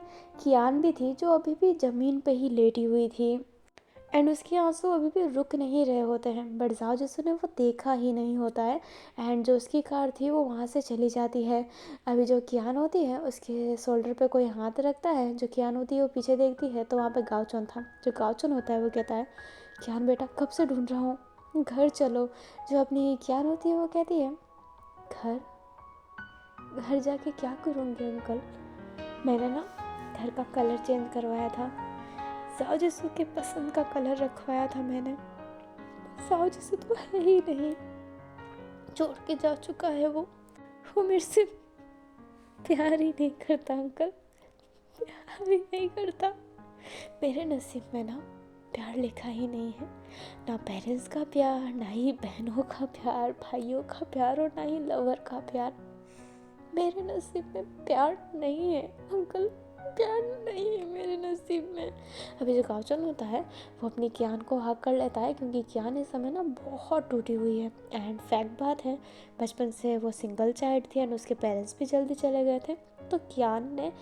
कियान भी थी, जो अभी भी ज़मीन पे ही लेटी हुई थी। एंड उसके आंसू अभी भी रुक नहीं रहे होते हैं, बट जाओ जिसू ने वो देखा ही नहीं होता है। एंड जो उसकी कार थी वो वहाँ से चली जाती है। अभी जो कियान होती है उसके शोल्डर पे कोई हाथ रखता है। जो कियान होती है वो पीछे देखती है तो वहाँ पे गाओचन था। जो गाओचन होता है वो कहता है, कियान बेटा कब से ढूंढ रहा हूँ, घर चलो। जो अपनी कियान होती है वो कहती है, घर घर जाके क्या करूँगी अंकल, मैंने ना घर का कलर चेंज करवाया था, जाओ जिसू के पसंद का कलर रखवाया था मैंने, जाओ जिसू तो है ही नहीं, छोड़ के जा चुका है। वो मेरे से प्यार ही नहीं करता अंकल, प्यार ही नहीं करता। मेरे नसीब में ना प्यार लिखा ही नहीं है, ना पेरेंट्स का प्यार, ना ही बहनों का प्यार, भाइयों का प्यार, और ना ही लवर का प्यार। मेरे नसीब में प्यार नहीं है अंकल, प्यार नहीं है मेरे नसीब में। अभी जो गाओचन होता है वो अपनी कियान को हक कर लेता है, क्योंकि कियान इस समय ना बहुत टूटी हुई है। एंड फैक्ट बात है, बचपन से वो सिंगल चाइल्ड थी एंड उसके पेरेंट्स भी जल्दी चले गए थे, तो कियान ने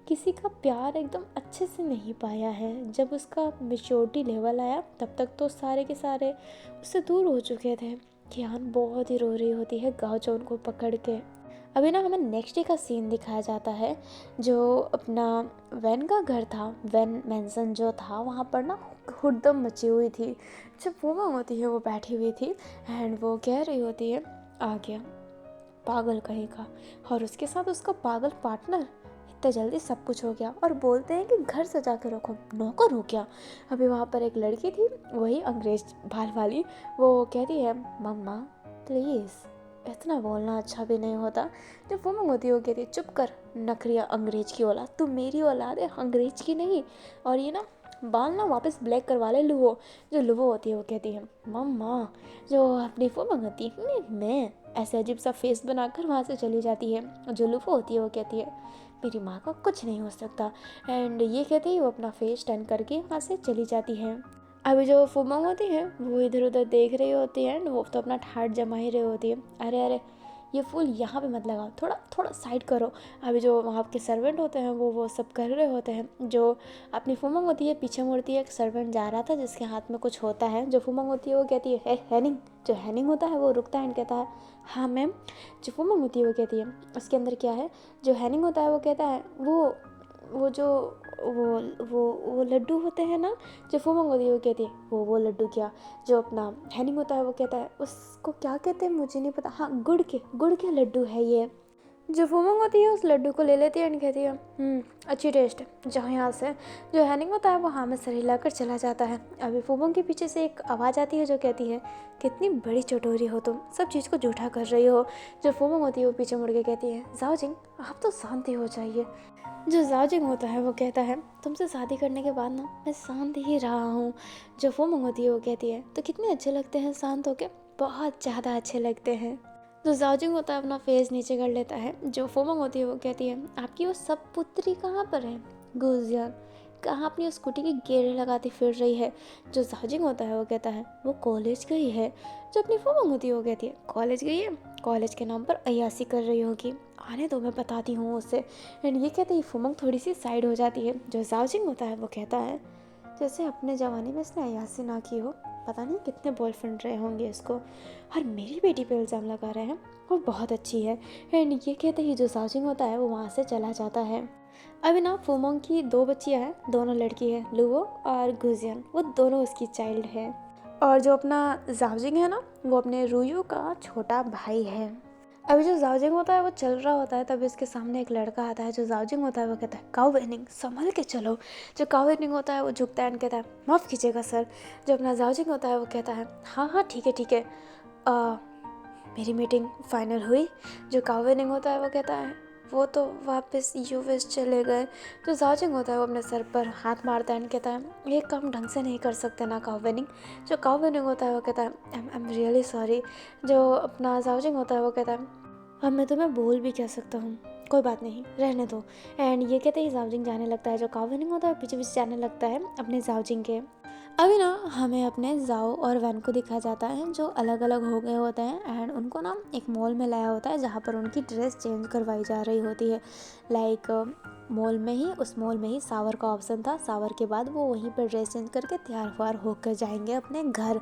किसी का प्यार एकदम अच्छे से नहीं पाया है। जब उसका मेच्योरिटी लेवल आया तब तक तो सारे के सारे उससे दूर हो चुके थे। कियान बहुत ही रो रही होती है गाओचन को पकड़ के। अभी ना हमें नेक्स्ट डे का सीन दिखाया जाता है। जो अपना वैन का घर था, वैन मैंसन जो था, वहाँ पर ना हुड़दम मची हुई थी। जब वो माँ होती है वो बैठी हुई थी एंड वो कह रही होती है, आ गया पागल कहीं का, और उसके साथ उसका पागल पार्टनर, इतने जल्दी सब कुछ हो गया, और बोलते हैं कि घर सजा के रखो, नौकर हो क्या। अभी वहाँ पर एक लड़की थी, वही अंग्रेज बाल वाली, वो कहती है, मम्मा प्लीज़, इतना बोलना अच्छा भी नहीं होता। जब वो मंगोती हो कहती है, चुप कर नखरिया अंग्रेज की औलाद, तू मेरी औलाद है अंग्रेज की नहीं, और ये ना बाल ना वापस ब्लैक करवा ले लुवो। जो लुवो होती है वो कहती है, मम्मा। जो अपनी वो मंगती है, मैं ऐसे अजीब सा फेस बनाकर वहाँ से चली जाती है। जो लुवो होती है वो कहती है, मेरी माँ का कुछ नहीं हो सकता। एंड ये कहते ही वो अपना फेस टर्न करके वहाँ से चली जाती है। अभी जो फूमंग होती है वो इधर उधर देख रही होती है एंड वो तो अपना ठाट जमा ही रही होती है। अरे अरे, ये फूल यहाँ पे मत लगाओ, थोड़ा थोड़ा साइड करो। अभी जो वहाँ के सर्वेंट होते हैं वो सब कर रहे होते हैं। जो अपनी फूमंग होती है पीछे मुड़ती है, एक सर्वेंट जा रहा था जिसके हाथ में कुछ होता है। जो फूमंग होती है वो कहती है, हे हैनिंग। जो हैनिंग होता है वो रुकता है एंड कहता है, हाँ मैम। जो फूमंग होती है वो कहती है, उसके अंदर क्या है। जो हैनिंग होता है वो कहता है, वो जो वो लड्डू होते हैं ना। जो फूमंग होती है वो कहती है, वो लड्डू क्या। जो अपना हैनिंग होता है वो कहता है, उसको क्या कहते हैं मुझे नहीं पता, हाँ गुड़ के लड्डू है ये। जो फूमंग होती है उस लड्डू को ले लेती है एंड कहती है, अच्छी टेस्ट है, जाओ यहाँ से। जो हैनिंग होता है वो हाँ में सर हिलाकर चला जाता है। अभी फूमंग के पीछे से एक आवाज़ आती है जो कहती है, कितनी बड़ी चटोरी हो तुम, सब चीज़ को झूठा कर रही हो। जो फूमंग होती है वो पीछे मुड़ के कहती है, जाओ जिंग आप तो शांति हो जाइए। जो जाओजिंग होता है वो कहता है, तुमसे शादी करने के बाद ना मैं शांत ही रहा हूँ। जो फूमंग होती है वो कहती है, तो कितने अच्छे लगते हैं शांत होके, बहुत ज़्यादा अच्छे लगते हैं। जो जाओजिंग होता है अपना फेस नीचे कर लेता है। जो फूमंग होती है वो कहती है, आपकी वो सब पुत्री कहाँ पर है गुजियान, कहाँ अपनी उस स्कूटी की गेरे लगाती फिर रही है। जो जाओजिंग होता है वो कहता है, वो कॉलेज गई है। जो अपनी फूमंग होती है वो कहती है, कॉलेज गई है, कॉलेज के नाम पर अय्यासी कर रही होगी, आने दो मैं बताती हूँ उससे। एंड ये कहते ही फूमंग थोड़ी सी साइड हो जाती है। जो जाओजिंग होता है वो कहता है, जैसे अपने ज़माने में इसने अय्यासी ना की हो, पता नहीं कितने बॉयफ्रेंड रहे होंगे इसको, और मेरी बेटी पे इल्ज़ाम लगा रहे हैं, वो बहुत अच्छी है। एंड ये कहते ही जो जाओजिंग होता है वो वहाँ से चला जाता है। अभी ना फूमंग की 2 बच्चियाँ हैं, दोनों लड़की है, लुवो और गुजियन, वो दोनों उसकी चाइल्ड है। और जो अपना जाओजिंग है ना वो अपने रूयू का छोटा भाई है। अभी जो जाओजिंग होता है वो चल रहा होता है, तभी उसके सामने एक लड़का आता है। जो जाओजिंग होता है वो कहता है, काओ वेनिंग संभल के चलो। जो काओ वेनिंग होता है वो झुकता है एंड कहता है, माफ़ कीजिएगा सर। जो अपना जाओजिंग होता है वो कहता है, हाँ हाँ ठीक है। मेरी मीटिंग फाइनल हुई। जो काओ वेनिंग होता है वो कहता है, वो तो वापस यूएस चले गए। जो जाओजिंग होता है वो अपने सर पर हाथ मारता है एंड कहता है, ये काम ढंग से नहीं कर सकते ना काओ वेनिंग। जो काओ वेनिंग होता है वो कहता है, आई एम रियली सॉरी। जो अपना जाओजिंग होता है वो कहता है, अब मैं तुम्हें बोल भी कह सकता हूँ, कोई बात नहीं रहने दो। एंड ये कहते ही जाओजिंग जाने लगता है। जो काओ वेनिंग होता है पीछे पीछे जाने लगता है अपने जाओजिंग के। अभी ना हमें अपने जाओ और वैन को दिखाया जाता है जो अलग अलग हो गए होते हैं एंड उनको ना एक मॉल में लाया होता है जहाँ पर उनकी ड्रेस चेंज करवाई जा रही होती है। लाइक उस मॉल में ही शावर का ऑप्शन था। शावर के बाद वो वहीं पर ड्रेस चेंज करके तैयार व्यार होकर जाएंगे अपने घर।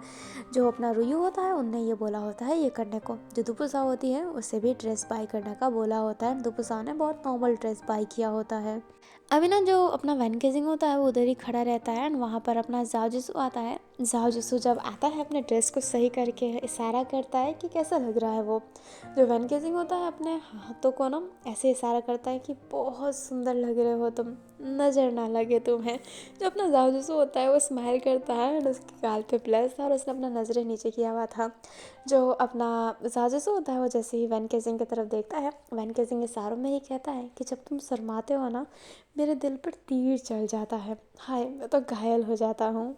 जो अपना रुयू होता है उनने ये बोला होता है ये करने को। जो दुपुसा होती है उससे भी ड्रेस बाई करने का बोला होता है। दुपुसा ने बहुत नॉर्मल ड्रेस बाई किया होता है। अभी ना जो अपना वैन केजिंग होता है वो उधर ही खड़ा रहता है एंड वहाँ पर अपना जाओ जिसु आता है। जाओ जिसु जब आता है अपने ड्रेस को सही करके इशारा करता है कि कैसा लग रहा है वो। जो वैन केजिंग होता है अपने हाथों को ना ऐसे इशारा करता है कि बहुत सुंदर लग रहे हो तुम, नज़र ना लगे तुम्हें। जो अपना जाओ जिसु होता है वो स्माइल करता है एंड उसके गाल पे प्लस था और उसने अपना नज़रें नीचे किया हुआ था। जो अपना जाओ जिसु होता है वो जैसे ही वैन केजिंग की तरफ देखता है, वैन केजिंग इशारों में ही कहता है कि जब तुम शर्माते हो ना मेरे दिल पर तीर चल जाता है, हाय मैं तो घायल हो जाता हूँ।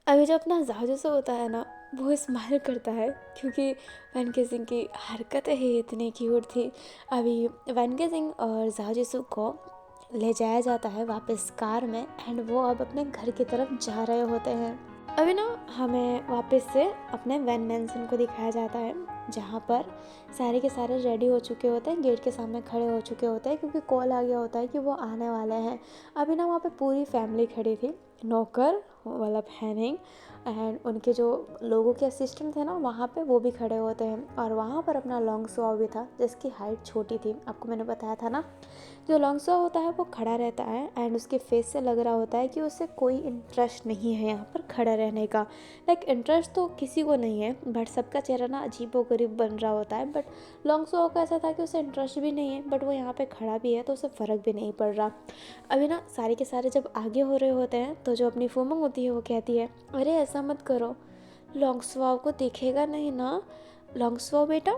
अभी जो अपना जाजूसो होता है ना वो स्माइल करता है क्योंकि वैन केजिंग की हरकतें ही इतनी क्यूट थी। अभी वैन केजिंग और जाजूसो को ले जाया जाता है वापस कार में एंड वो अब अपने घर की तरफ जा रहे होते हैं। अभी ना हमें वापस से अपने वैन मैंसन को दिखाया जाता है जहाँ पर सारे के सारे रेडी हो चुके होते हैं, गेट के सामने खड़े हो चुके होते हैं क्योंकि कॉल आ गया होता है कि वो आने वाले हैं। अभी ना वहाँ पे पूरी फैमिली खड़ी थी, नौकर मतलब हैनिंग एंड उनके जो लोगों के असिस्टेंट थे ना वहाँ पे वो भी खड़े होते हैं। और वहाँ पर अपना लॉन्ग सॉ भी था जिसकी हाइट छोटी थी, आपको मैंने बताया था ना। जो लॉन्ग सॉ होता है वो खड़ा रहता है एंड उसके फेस से लग रहा होता है कि उसे कोई इंटरेस्ट नहीं है यहाँ पर खड़ा रहने का। लाइक इंटरेस्ट तो किसी को नहीं है बट सबका चेहरा ना अजीबोगरीब बन रहा होता है। बट लॉन्ग सॉ का ऐसा था कि उसे इंटरेस्ट भी नहीं है बट वो यहाँ पे खड़ा भी है तो उसे फ़र्क भी नहीं पड़ रहा। अभी ना सारे के सारे जब आगे हो रहे होते हैं तो जो अपनी फूमंग होती है वो कहती है, अरे ऐसा मत करो, लॉन्ग सॉ को दिखेगा नहीं ना। लॉन्ग सॉ बेटा,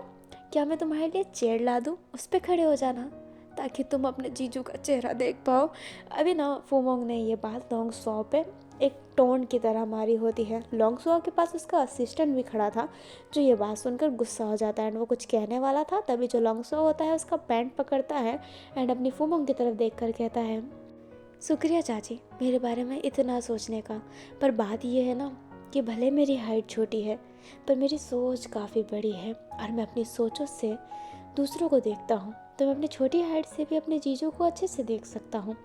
क्या मैं तुम्हारे लिए चेयर ला दूँ, उस पर खड़े हो जाना, ताकि तुम अपने जीजू का चेहरा देख पाओ। अभी ना फूमोंग ने ये बात लॉन्ग सॉ पे एक टोन की तरह मारी होती है। लॉन्ग सॉ के पास उसका असिस्टेंट भी खड़ा था, जो ये बात सुनकर गुस्सा हो जाता है एंड वो कुछ कहने वाला था, तभी जो लॉन्ग सॉ होता है उसका पैंट पकड़ता है एंड अपनी फूमोंग की तरफ देख कर कहता है, शुक्रिया चाची मेरे बारे में इतना सोचने का, पर बात ये है ना कि भले मेरी हाइट छोटी है पर मेरी सोच काफ़ी बड़ी है और मैं अपनी सोचों से दूसरों को देखता हूँ, तो मैं अपनी छोटी हाइट से भी अपने चीज़ों को अच्छे से देख सकता हूँ।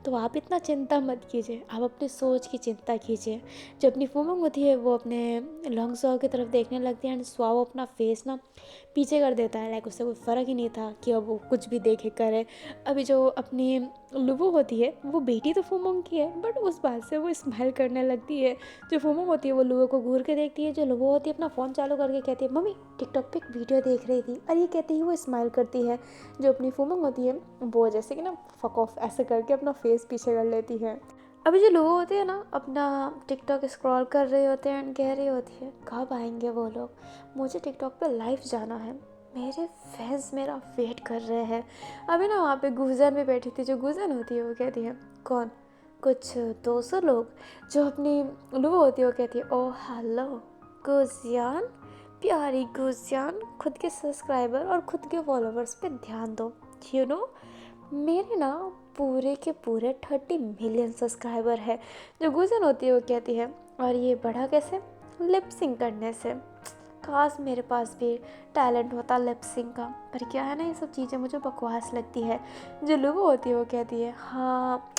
तो आप इतना चिंता मत कीजिए, आप अपनी सोच की चिंता कीजिए। जो अपनी फूमोंग होती है वो अपने लॉन्ग सॉ की तरफ देखने लगती है एंड स्वाओ अपना फेस ना पीछे कर देता है, लाइक उससे कोई फ़र्क ही नहीं था कि अब वो कुछ भी देखे करे। अभी जो अपनी लुबो होती है वो बेटी तो फूमोंग की है, बट उस बात से वो स्माइल करने लगती है। जो फूमोंग होती है वो लुबो को घूर के देखती है, जो लुबो होती है अपना फ़ोन चालू करके कहती है, मम्मी टिकटॉक पे एक वीडियो देख रही थी, और ये कहती ही वो स्माइल करती है। जो अपनी फूमोंग होती है वो जैसे कि ना फक ऑफ ऐसे करके अपना फेस पीछे कर लेती है। अभी जो लोग होते हैं ना अपना टिकटॉक स्क्रॉल कर रहे होते हैं एंड कह रही होती है, कब आएंगे वो लोग, मुझे टिकटॉक पे लाइव जाना है, मेरे फैंस मेरा वेट कर रहे हैं। अभी ना वहाँ पे गुजन भी बैठी थी। जो गुजन होती है वो कहती है, कौन, कुछ 200 लोग। जो अपनी लू होती है वो कहती है, ओह हेलो गुजियान, प्यारी गुजियान, खुद के सब्सक्राइबर और खुद के फॉलोवर्स पे ध्यान दो। यू नो मेरे ना पूरे के पूरे 30 मिलियन सब्सक्राइबर है। जो गुजन होती है वो कहती है, और ये बढ़ा कैसे, लिप सिंक करने से। काश मेरे पास भी टैलेंट होता लिप सिंक का, पर क्या है ना ये सब चीज़ें मुझे बकवास लगती है। जो लुबो होती है वो कहती है, हाँ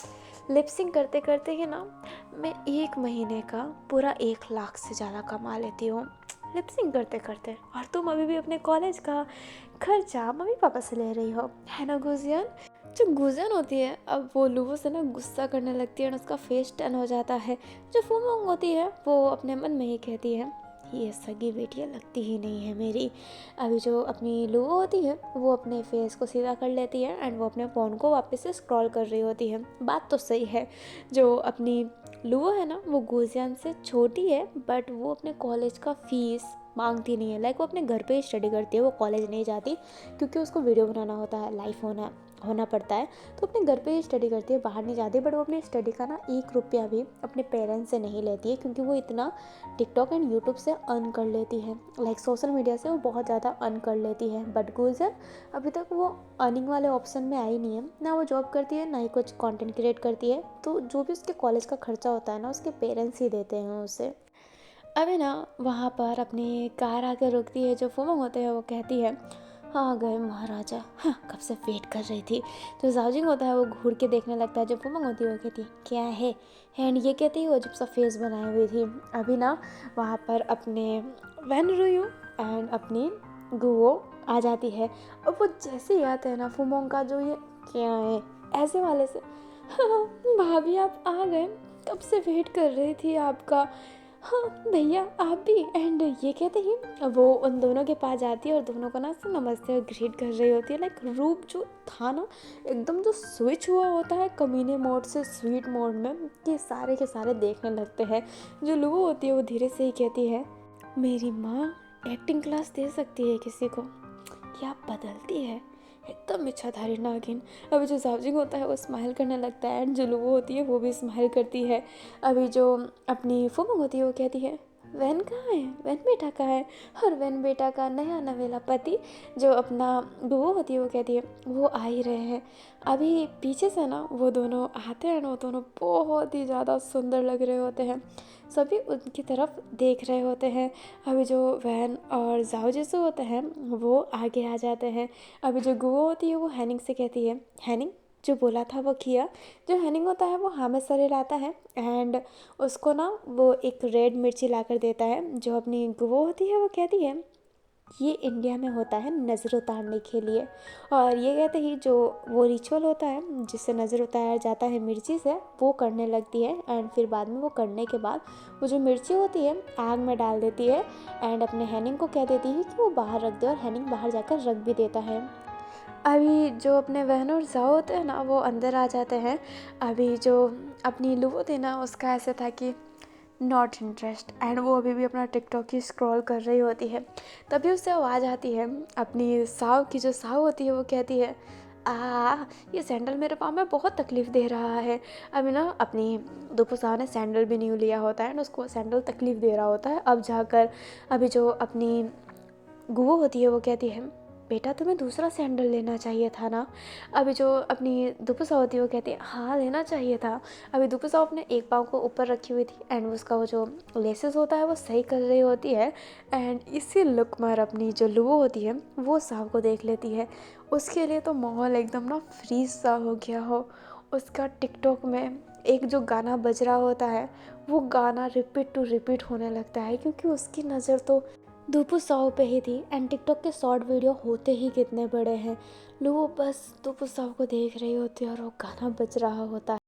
लिप सिंक करते करते ही ना मैं 1 महीने का पूरा 1 लाख से ज़्यादा कमा लेती हूँ लिप सिंक करते करते, और तुम अभी भी अपने कॉलेज का खर्चा मम्मी पापा से ले रही हो, है ना गुजियन। जो गुजन होती है अब वो लुबो से ना गुस्सा करने लगती है और उसका फेस टर्न हो जाता है। जो फूमोंग होती है वो अपने मन में ही कहती है, ये सगी बेटियाँ लगती ही नहीं है मेरी। अभी जो अपनी लुबो होती है वो अपने फेस को सीधा कर लेती है एंड वो अपने फ़ोन को वापस से स्क्रॉल कर रही होती है। बात तो सही है, जो अपनी लुबो है ना वो गुजियान से छोटी है, बट वो अपने कॉलेज का फीस मांगती नहीं है। लाइक वो अपने घर पे ही स्टडी करती है, वो कॉलेज नहीं जाती क्योंकि उसको वीडियो बनाना होता है, लाइव होना पड़ता है, तो अपने घर पे ही स्टडी करती है, बाहर नहीं जाती। बट वो अपनी स्टडी का ना 1 रुपया भी अपने पेरेंट्स से नहीं लेती है, क्योंकि वो इतना टिकटॉक एंड यूट्यूब से अर्न कर लेती है, लाइक सोशल मीडिया से वो बहुत ज़्यादा अर्न कर लेती है। बट गुजर अभी तक वो अर्निंग वाले ऑप्शन में आई नहीं है, ना वो जॉब करती है ना ही कुछ कंटेंट क्रिएट करती है, तो जो भी उसके कॉलेज का खर्चा होता है ना उसके पेरेंट्स ही देते हैं उसे। अभी ना वहाँ पर अपनी कार आकर रुकती है। जो फूमोंग होते हैं वो कहती है, हाँ गए महाराजा, हाँ कब से वेट कर रही थी। जो जाओजिंग होता है वो घूर के देखने लगता है। जो फूमोंग होती है वो कहती है, क्या है, एंड ये कहती है वो जब सा फेस बनाई हुई थी। अभी ना वहाँ पर अपने वैन रुयू एंड अपनी गुओ आ जाती है, और वो जैसे ही आते हैं ना फूमोंग का जो ये क्या है ऐसे वाले से, हाँ भाभी आप आ गए, कब से वेट कर रही थी आपका, हाँ भैया आप भी। एंड ये कहते ही वो उन दोनों के पास जाती है और दोनों को ना से नमस्ते और ग्रीट कर रही होती है। लाइक रूप जो था ना एकदम जो स्विच हुआ होता है कमीने मोड से स्वीट मोड में, कि सारे के सारे देखने लगते हैं। जो लुबो होती है वो धीरे से ही कहती है, मेरी माँ एक्टिंग क्लास दे सकती है किसी को, क्या बदलती है, एकदम इच्छाधारी नागिन। अभी जो जाओजिंग होता है वो स्माइल करने लगता है एंड जो लुबो होती है वो भी स्माइल करती है। अभी जो अपनी फूमोंग होती है वो कहती है, वैन कहाँ है, वैन बेटा कहाँ है, और वैन बेटा का नया नवेला पति। जो अपना लुबो होती है वो कहती है, वो आ ही रहे हैं। अभी पीछे से ना वो दोनों आते हैं ना, वो दोनों बहुत ही ज़्यादा सुंदर लग रहे होते हैं, सभी उनकी तरफ देख रहे होते हैं। अभी जो वैन और जाओ जैसे होते हैं वो आगे आ जाते हैं। अभी जो गुओ होती है वो हैनिंग से कहती है, हैनिंग जो बोला था वो किया। जो हैनिंग होता है वो हाँ में सरे लाता है एंड उसको ना वो एक रेड मिर्ची ला कर देता है। जो अपनी गुओ होती है वो कहती है, ये इंडिया में होता है नज़र उतारने के लिए, और ये कहते ही जो वो रिचुअल होता है जिससे नज़र उतारा जाता है मिर्ची से, वो करने लगती है। एंड फिर बाद में वो करने के बाद वो जो मिर्ची होती है आग में डाल देती है एंड अपने हैनिंग को कह देती है कि वो बाहर रख दे, और हैनिंग बाहर जाकर रख भी देता है। अभी जो अपने बहन और जाओ होते हैं ना वो अंदर आ जाते हैं। अभी जो अपनी लुबो थी ना उसका ऐसा था कि नॉट इंटरेस्ट, एंड वो अभी भी अपना टिकटॉक ही स्क्रॉल कर रही होती है। तभी उससे आवाज़ आती है अपनी साव की। जो साव होती है वो कहती है, ये सैंडल मेरे पाँव में बहुत तकलीफ़ दे रहा है। अभी ना अपनी दोपू ने सैंडल भी न्यू लिया होता है, और उसको सैंडल तकलीफ़ दे रहा होता है। अब जाकर अभी जो अपनी गुवो होती है वो कहती है, बेटा तुम्हें दूसरा सैंडल लेना चाहिए था ना। अभी जो अपनी दुपुसा होती है वो कहती है, हाँ लेना चाहिए था। अभी दुपुसा अपने एक पाँव को ऊपर रखी हुई थी, एंड उसका वो जो लेसेस होता है वो सही कर रही होती है। एंड इसी लुक में अपनी जो लुवो होती है वो सांप को देख लेती है। उसके लिए तो माहौल एकदम ना फ्रीज सा हो गया हो। उसका टिकटॉक में एक जो गाना बज रहा होता है वो गाना रिपीट टू रिपीट होने लगता है, क्योंकि उसकी नज़र तो दुपु साओ पे ही थी। एंड टिकटॉक के शॉर्ट वीडियो होते ही कितने बड़े हैं। लोग बस दुपु साओ को देख रही होती है और वो गाना बज रहा होता है।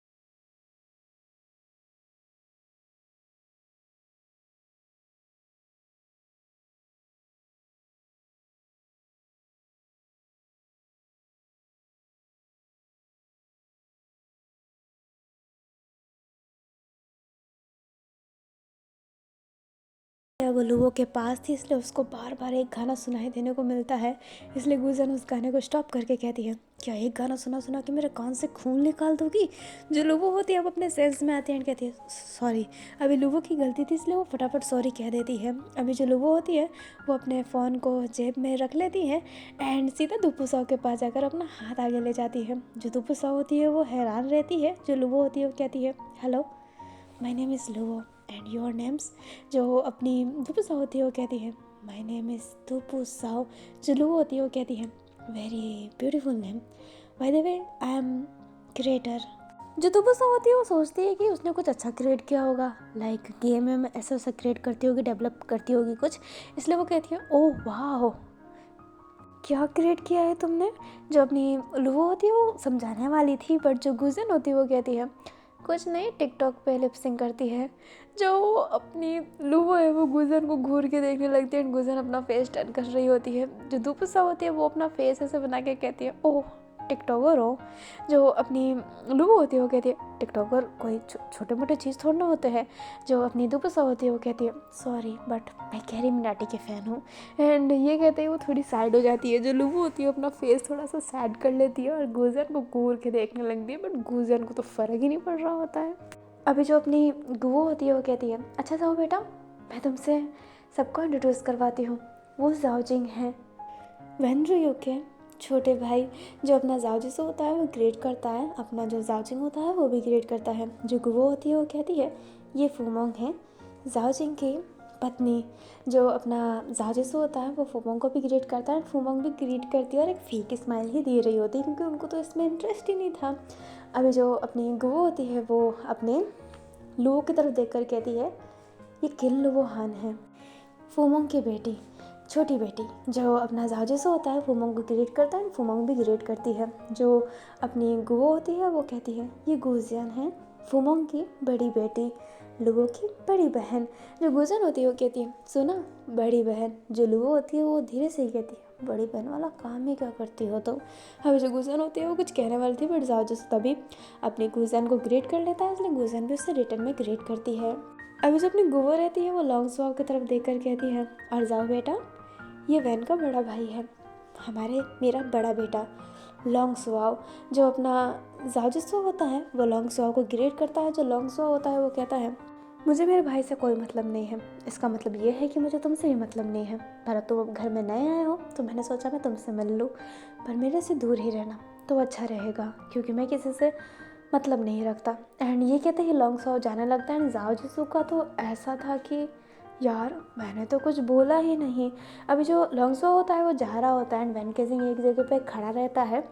वो लुवो के पास थी, इसलिए उसको बार बार एक गाना सुनाई देने को मिलता है। इसलिए गुजन उस गाने को स्टॉप करके कहती है, क्या एक गाना सुना सुना के मेरे कान से खून निकाल दोगी। जो लुवो होती है अब अपने सेंस में आती है एंड कहती है, सॉरी। अभी लुवो की गलती थी इसलिए वो फटाफट सॉरी कह देती है। अभी जो लुवो होती है वो अपने फ़ोन को जेब में रख लेती है एंड सीधा दुपुसाओ के पास जाकर अपना हाथ आगे ले जाती है। जो दुपुसाओ होती है वो हैरान रहती है। जो लुवो होती है वो कहती है, हेलो, माय नेम इज़ लुवो एंड योर नेम्स। जो अपनी दुपु साओ होती है वो कहती है, माय नेम इज़ दुपु साओ। जो लुवो होती है वो कहती है, very beautiful name, by the way I am creator. जो दुपु साओ होती है वो सोचती है कि उसने कुछ अच्छा क्रिएट किया होगा, लाइक गेम में ऐसा ऐसा क्रिएट करती होगी, डेवलप करती होगी कुछ, इसलिए वो कहती है, ओह वाह, क्या क्रिएट किया है तुमने। जो अपनी लुवो होती है वो समझाने वाली थी, बट जो गुजन होती है वो कहती है, कुछ नहीं, टिकटॉक पे लिपसिंग करती है। जो अपनी लुवो है वो गुजन को घूर के देखने लगती है एंड गुजन अपना फेस टर्न कर रही होती है। जो दुपुसा होती है वो अपना फेस ऐसे बना के कहती है, ओह टिकटॉकर हो। जो अपनी लुवो होती है वो कहती है, टिकटॉकर कोई छोटे मोटे चीज़ थोड़ा ना होते हैं। जो अपनी दुपुसा होती है वो कहती है, सॉरी बट मैं कैरी मिनाटी के फ़ैन हूँ। एंड ये कहते ही वो थोड़ी साइड हो जाती है। जो लुवो होती है अपना फेस थोड़ा सा सैड कर लेती है और गुजन को घूर के देखने लगती है, बट गुजन को तो फ़र्क ही नहीं पड़ रहा होता है। अभी जो अपनी गुवो होती है वो कहती है, अच्छा जाओ बेटा, मैं तुमसे सबको इंट्रोड्यूस करवाती हूँ, वो जाओजिंग हैं, वेनरुयू के छोटे भाई। जो अपना जाओजिसो होता है वो ग्रेड करता है, अपना जो जाओजिंग होता है वो भी ग्रेड करता है। जो गुवो होती है वो कहती है, ये फूमोंग है, जाओजिंग की पत्नी। जो अपना जाओजिसो होता है वो फूमोंग को भी ग्रेड करता है, फूमोंग भी ग्रेड करती है और एक फेक स्माइल ही दे रही होती है, क्योंकि उनको तो इसमें इंटरेस्ट ही नहीं था। अभी जो अपनी गुवो होती है वो अपने लुवो की तरफ देखकर कहती है, ये किल लुवो हान है, फूमोंग की बेटी, छोटी बेटी। जो अपना जाओजिसो होता है फूमोंग को ग्रेड करता है, फूमोंग भी ग्रेड करती है। जो अपनी गुवो होती है वो कहती है, ये गुजियन है, फूमोंग की बड़ी बेटी, लुवो की बड़ी बहन। जो गुजन होती है वो कहती है, सुना बड़ी बहन। जो लुवो होती है वो धीरे से ही कहती है, बड़ी बहन वाला काम ही क्या करती हो तो। अभी जो गुजन होती है वो कुछ कहने वाली थी, बट जाओजिसो तभी अपनी गुजन को ग्रेड कर लेता है, इसलिए गुजन भी उससे रिटर्न में ग्रेड करती है। अभी जो अपनी गुवो रहती है वो लॉन्ग स्वाव की तरफ देख कर कहती है, और जाओ बेटा, ये वैन का बड़ा भाई है, मेरा बड़ा बेटा लॉन्ग स्वाव। जो अपना जाओजिसो होता है वो लॉन्ग स्वाव को ग्रेड करता है। जो लॉन्ग स्वाव होता है वो कहता है, मुझे मेरे भाई से कोई मतलब नहीं है, इसका मतलब ये है कि मुझे तुमसे भी मतलब नहीं है, पर अब तुम घर में नए आए हो तो मैंने सोचा मैं तुमसे मिल लूँ, पर मेरे से दूर ही रहना तो अच्छा रहेगा, क्योंकि मैं किसी से मतलब नहीं रखता। एंड ये कहते ही लॉन्ग स्वाव जाने लगता है। एंड जाओजिसो का तो ऐसा था कि यार मैंने तो कुछ बोला ही नहीं। अभी जो लॉन्ग स्वाव होता है वो जा रहा होता है एंड वैन केजिंग एक जगह पे खड़ा रहता है,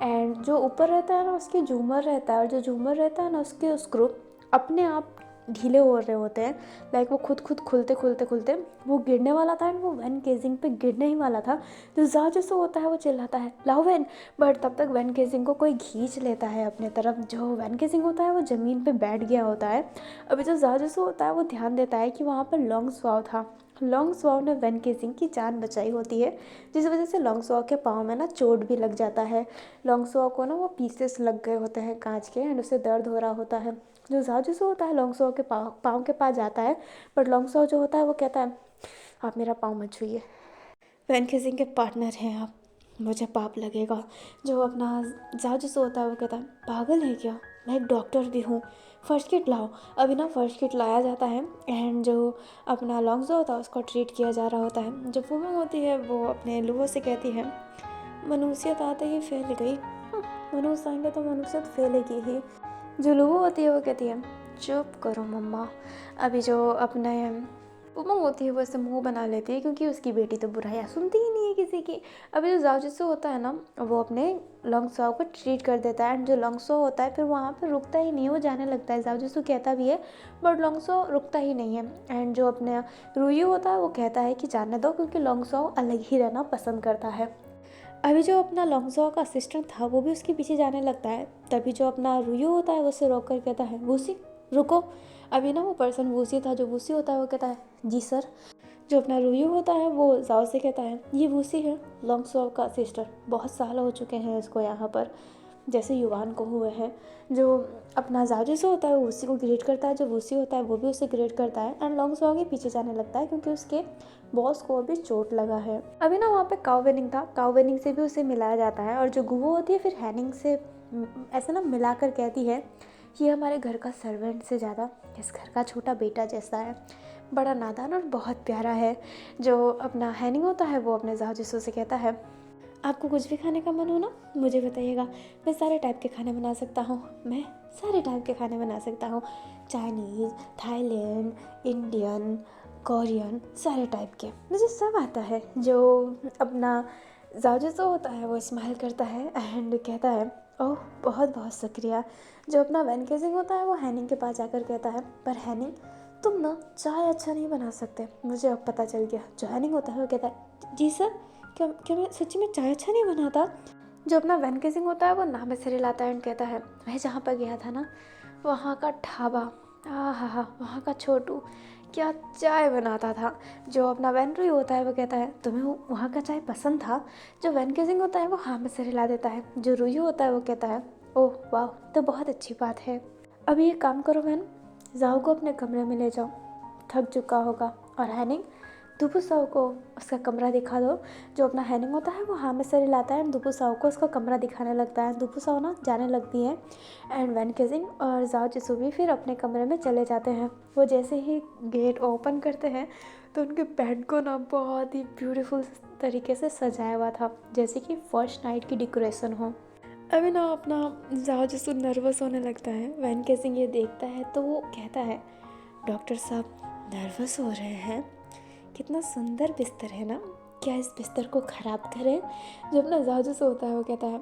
एंड जो ऊपर रहता है ना उसके झूमर रहता है, और जो झूमर रहता है ना उसके स्क्रू अपने आप ढीले हो रहे होते हैं, लाइक वो खुद खुलते खुलते खुलते वो गिरने वाला था एंड वो वैन केजिंग पे गिरने ही वाला था। जो जाओजिसो होता है वो चिल्लाता है, लाओ वैन, बट तब तक वैन केजिंग को कोई खींच लेता है अपने तरफ। जो वैन केजिंग होता है वो ज़मीन पे बैठ गया होता है। अभी जो जाओजिसो होता है वो ध्यान देता है कि वहाँ पर लॉन्ग स्वाव था। लॉन्ग स्वाव ने वैन केजिंग की जान बचाई होती है, जिस वजह से लॉन्ग स्वाव के पाँव में ना चोट भी लग जाता है। लॉन्ग स्वाव को ना वो पीसेस लग गए होते हैं कांच के एंड उसे दर्द हो रहा होता है। जो जाओजिसो होता है लॉन्ग स्वाव के पाँव के पास जाता है, बट लॉन्ग स्वाव जो होता है वो कहता है, आप मेरा पाँव मत छूइए, वैन केजिंग के पार्टनर हैं आप, मुझे पाप लगेगा। जो अपना जाजूसू होता है वो कहता है पागल है क्या, मैं एक डॉक्टर भी हूँ, फर्स्ट किट लाओ। अभी ना फर्स्ट किट लाया जाता है एंड जो अपना लॉन्गजो होता है उसको ट्रीट किया जा रहा होता है। जो फूमंग होती है वो अपने लुओ से कहती है मनुष्यत आते ही फैल गई, मनुष्य आएंगे तो मनुष्यत फैलेगी ही। जो लुओ होती है वो कहती है चुप करो मम्मा। अभी जो अपने उमंग होती है वो ऐसे मुंह बना लेती है क्योंकि उसकी बेटी तो बुराइयाँ सुनती ही नहीं है किसी की। अभी जो जाओजित्सु होता है ना वो अपने लॉन्गसो को ट्रीट कर देता है एंड जो लॉन्गसो होता है फिर वहाँ पे रुकता ही नहीं है, वो जाने लगता है। जाओजित्सु कहता भी है बट लॉन्गसो रुकता ही नहीं है। एंड जो अपने रुयू होता है वो कहता है कि जाने दो क्योंकि लॉन्गसो अलग ही रहना पसंद करता है। अभी जो अपना लॉन्गसो का असिस्टेंट था वो भी उसके पीछे जाने लगता है। तभी जो अपना रुयू होता है वो उसे रोक कर कहता है वूसी रुको। अभी ना वो पर्सन वूसी था, जो वूसी होता है वो कहता है जी सर। जो अपना रुयू होता है वो जाओ से कहता है ये वूसी है, लॉन्गसो का सिस्टर, बहुत साल हो चुके हैं इसको यहाँ पर, जैसे युवान को हुए हैं। जो अपना जाजूसो होता है वो उसी को ग्रेट करता है, जो वूसी होता है वो भी उसे ग्रेट करता है एंड लॉन्गसो के पीछे जाने लगता है क्योंकि उसके बॉस को अभी चोट लगा है। अभी ना वहाँ पे काउ वेनिंग था, काउ वेनिंग से भी उसे मिलाया जाता है और जो गुवो होती है फिर हैनिंग से ऐसे ना मिलाकर कहती है ये हमारे घर का सर्वेंट से ज़्यादा इस घर का छोटा बेटा जैसा है, बड़ा नादान और बहुत प्यारा है। जो अपना हैनिंग होता है वो अपने जाओजिसो से कहता है आपको कुछ भी खाने का मन हो ना मुझे बताइएगा, मैं सारे टाइप के खाने बना सकता हूँ, मैं सारे टाइप के खाने बना सकता हूँ, चाइनीज़, थाईलैंड, इंडियन, कोरियन, सारे टाइप के मुझे सब आता है। जो अपना जाओजिसो होता है वो स्माइल करता है एंड कहता है ओह बहुत बहुत शुक्रिया। जो अपना वैन केजिंग होता है वो हैनिंग के पास जाकर कहता है पर हैनिंग तुम ना चाय अच्छा नहीं बना सकते, मुझे अब पता चल गया। जो हैनिंग होता है वो कहता है जी सर, क्या क्या मैं सच्ची में चाय अच्छा नहीं बनाता। जो अपना वैन केजिंग होता है वो नाम से लाता है एंड कहता है मैं जहाँ पर गया था ना वहाँ का ढाबा, हा वहाँ का छोटू क्या चाय बनाता था। जो अपना वैन होता है वो कहता है तुम्हें वहाँ का चाय पसंद था। जो वैन केजिंग होता है वो हाँ में सिर हिला देता है। जो रुयू होता है वो कहता है ओह वाह तो बहुत अच्छी बात है। अभी एक काम करो वैन, जाओ को अपने कमरे में ले जाओ, थक चुका होगा। और हैनिंग दुबुसाओ को उसका कमरा दिखा दो। जो अपना हैनिंग होता है वो हाँ में सर हिलाता है एंड दुबुसाओ को उसका कमरा दिखाने लगता है। दुबुसाओ ना जाने लगती है एंड वैन केजिंग और जाओ जिसू भी फिर अपने कमरे में चले जाते हैं। वो जैसे ही गेट ओपन करते हैं तो उनके बेड को ना बहुत ही ब्यूटीफुल तरीके से सजाया हुआ था जैसे कि फर्स्ट नाइट की डेकोरेशन हो। अभी ना अपना जाओ जिसू नर्वस होने लगता है। वैन केजिंग ये देखता है तो वो कहता है डॉक्टर साहब नर्वस हो रहे हैं, कितना सुंदर बिस्तर है ना, क्या इस बिस्तर को ख़राब करें। जो अपना जाजूस होता है वो कहता है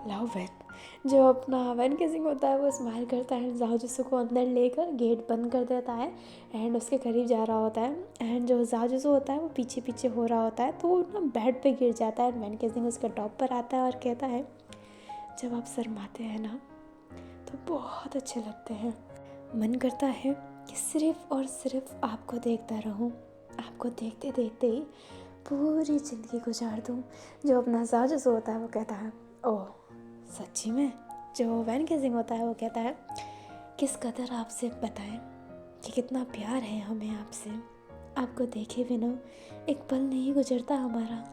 लाओ वैन। जो अपना वैन केजिंग होता है वो स्माइल करता है, जाजूसो को अंदर लेकर गेट बंद कर देता है एंड उसके करीब जा रहा होता है एंड जो जाजूसो होता है वो पीछे पीछे हो रहा होता है तो वो ना बेड पे गिर जाता है। वैन केजिंग उसके टॉप पर आता है और कहता है जब आप शर्माते हैं ना तो बहुत अच्छे लगते हैं, मन करता है कि सिर्फ़ और सिर्फ आपको देखता रहूं, आपको देखते देखते ही पूरी ज़िंदगी गुजार दूँ। जो अपना जाजूस होता है वो कहता है ओह सच्ची में। जो वैन केजिंग होता है वो कहता है किस कदर आपसे बताएं कि कितना प्यार है हमें आपसे, आपको देखे बिना एक पल नहीं गुजरता हमारा।